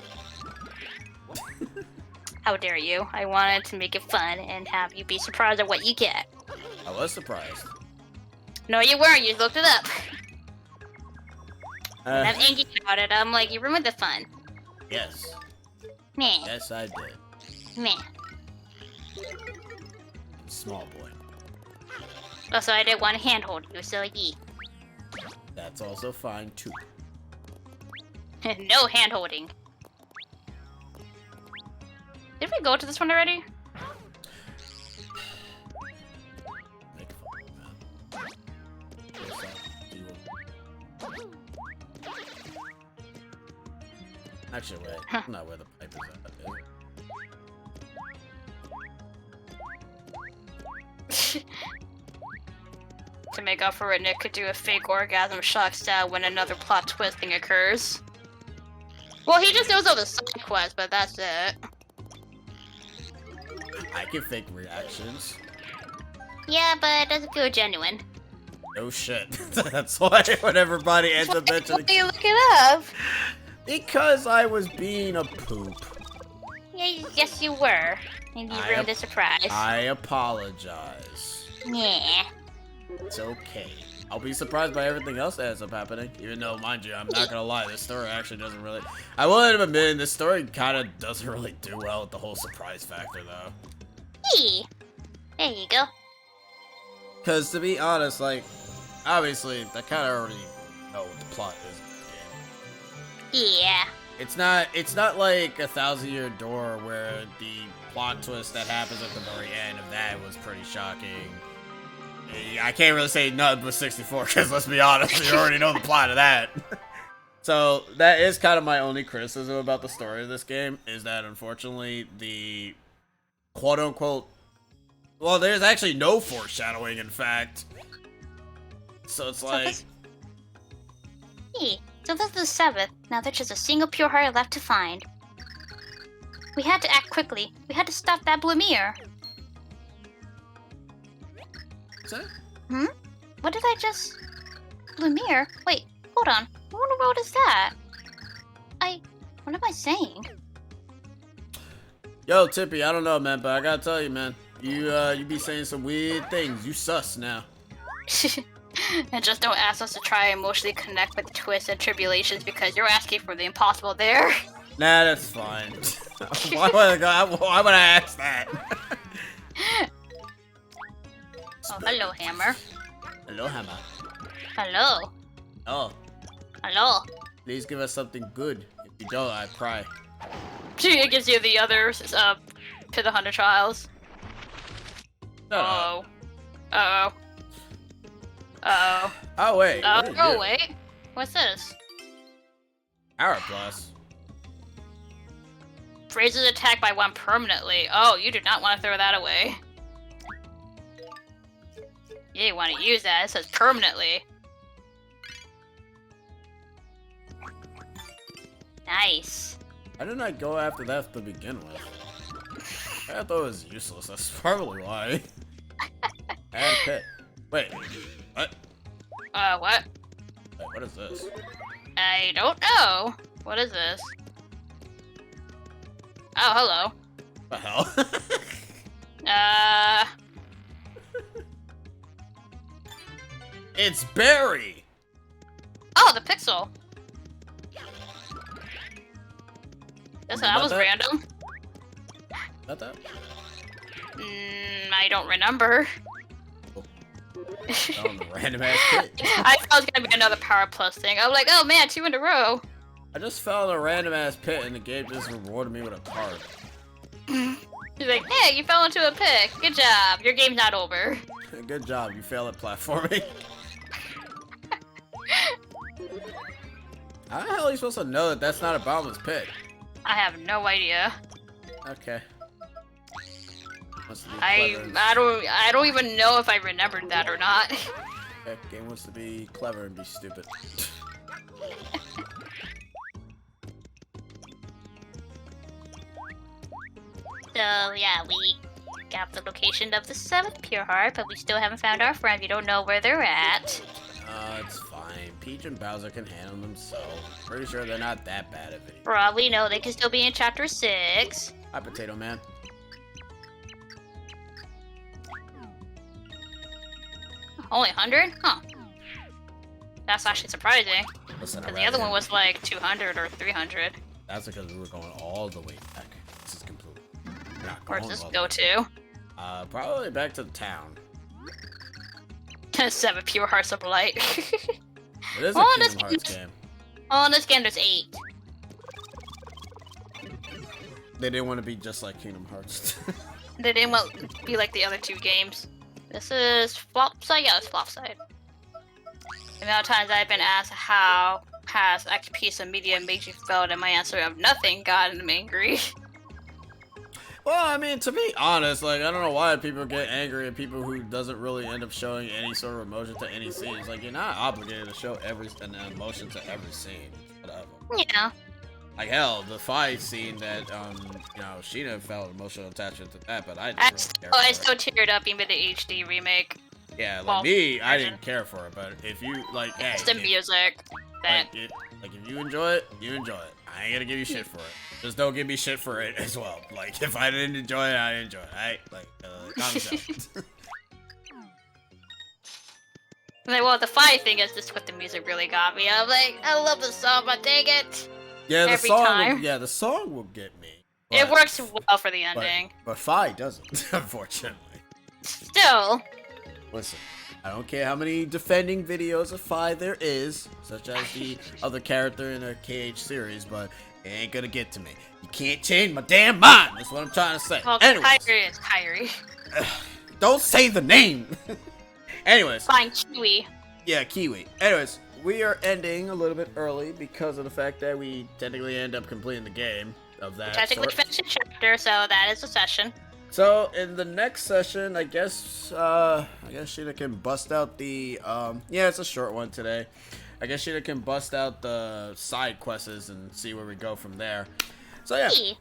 How dare you? I wanted to make it fun and have you be surprised at what you get. I was surprised. No, you weren't. You looked it up. I'm angry about it. I'm like, you ruined the fun. Yes. Man. Yes, I did. Man. Small boy. Also, I didn't want to handhold you, so yeah. That's also fine too. No hand-holding. Did we go to this one already? Make fun, man. Actually, wait. That's not where the pipe is at. To make up for it, Nick could do a fake orgasm shock style when another plot twisting occurs. Well, he just knows all the side quests, but that's it. I can fake reactions. Yeah, but it doesn't feel genuine. No shit. That's why when everybody ends up mentioning. Why you look it up? Because I was being a poop. Yeah, yes, you were. And you ruined the surprise. I apologize. Yeah. It's okay. I'll be surprised by everything else that ends up happening. Even though, mind you, I'm not gonna lie, this story actually doesn't really... I will admit, this story kind of doesn't really do well with the whole surprise factor, though. Hey. There you go. Because, to be honest, like, obviously, I kind of already know what the plot is. Yeah. It's not like A Thousand Year Door where the plot twist that happens at the very end of that was pretty shocking. I can't really say nothing but 64 because let's be honest, you already know the plot of that. So that is kind of my only criticism about the story of this game, is that unfortunately the quote-unquote, well, there's actually no foreshadowing, in fact. So it's like... Hey, so this is the 7th. Now there's just a single pure heart left to find. We had to act quickly. We had to stop that Blumiere. What's that? Hmm? What did I just... Blumiere? Wait, hold on. What is that? What am I saying? Yo, Tippy, I don't know, man, but I gotta tell you, man. You be saying some weird things. You sus now. And just don't ask us to try and emotionally connect with the twists and tribulations because you're asking for the impossible there. Nah, that's fine. why would I ask that? Oh, hello, Hammer. Hello, Hammer. Hello. Oh, Hello. please give us something good. If you don't, I cry. It gives you the others, to the 100 trials. Shut up. Uh-oh. Uh-oh. Oh, wait. what is Oh, this? wait. What's this? Hour Plus. Raises attack by 1 permanently. Oh, you do not want to throw that away. You want to use that. It says permanently. Nice. Why didn't I go after that to begin with? I thought it was useless. That's probably why. I had a pit. Wait. What? What? Wait, what is this? I don't know. What is this? Oh, hello. What the hell? It's Barry! Oh, the pixel. That was that? random. Not that? I don't remember. Oh, the random ass pit. I thought it was gonna be another Power Plus thing. I'm like, oh man, 2 in a row. I just fell in a random ass pit and the game just rewarded me with a card. He's like, hey, you fell into a pit. Good job. Your game's not over. Good job, you failed at platforming. How the hell are you supposed to know that that's not a bottomless pit? I have no idea. Okay. Wants to be I clever I don't even know if I remembered that or not. Okay, game wants to be clever and be stupid. So yeah, we got the location of the 7th Pure Heart, but we still haven't found our friend. We don't know where they're at. It's fine. Peach and Bowser can handle themselves. Pretty sure they're not that bad at it. For all we know, they could still be in Chapter 6. Hi, Potato Man. Only 100? Huh. That's actually surprising. Listen, Because the other one was like 200 or 300. That's because we were going all the way back. This is complete. We're not Where going does this all go the way. to? Probably back to the town. 7 Pure Hearts of Light. It is a Oh, this Kingdom Hearts game. Oh, in this game there's 8. They didn't want to be just like Kingdom Hearts. They didn't want to be like the other 2 games. This is flop side? Yeah, it's flop side. The amount of times I've been asked how has X piece of media made you feel, and my answer of nothing got him angry. Well, I mean, to be honest, like, I don't know why people get angry at people who doesn't really end up showing any sort of emotion to any scene. It's like, you're not obligated to show an emotion to every scene. Whatever. Yeah. Like, hell, the fight scene that, Sheena felt emotional attachment to that, but I didn't I really care I for still it. teared up even with the HD remake. Yeah, like well, me, I version. didn't care for it, but if you, like, hey, It's the music that. like, if you enjoy it, you enjoy it. I ain't gonna give you shit for it. Just don't give me shit for it as well. Like, if I didn't enjoy it, I didn't enjoy it. Calm yourself. Like, well, the fight thing is just what the music really got me. I'm like, I love the song, but dang it. Yeah, the Every song. time. The song will get me. It but- works well for the ending. But Fi doesn't, unfortunately. Still. Listen, I don't care how many defending videos of Fi there is, such as the other character in a KH series, but it ain't gonna get to me. You can't change my damn mind. That's what I'm trying to say. Well, Anyways, Kyrie is Kyrie. don't say the name. Anyways, Fine, Kiwi. yeah, Kiwi. Anyways, we are ending a little bit early because of the fact that we technically end up completing the game of that Technically sort. finished a chapter, so that is a session. So in the next session, I guess Sheena can bust out the it's a short one today. I guess Sheena can bust out the side quests and see where we go from there. So yeah. Hey.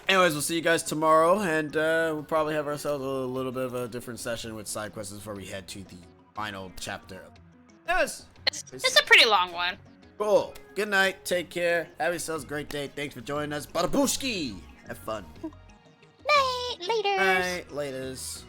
Anyways, we'll see you guys tomorrow, and we'll probably have ourselves a little bit of a different session with side quests before we head to the final chapter. Yes. It's a pretty long one. Cool. Good night. Take care. Have yourselves a great day. Thanks for joining us. Badabushki. Have fun. Night, later. Night. Laters.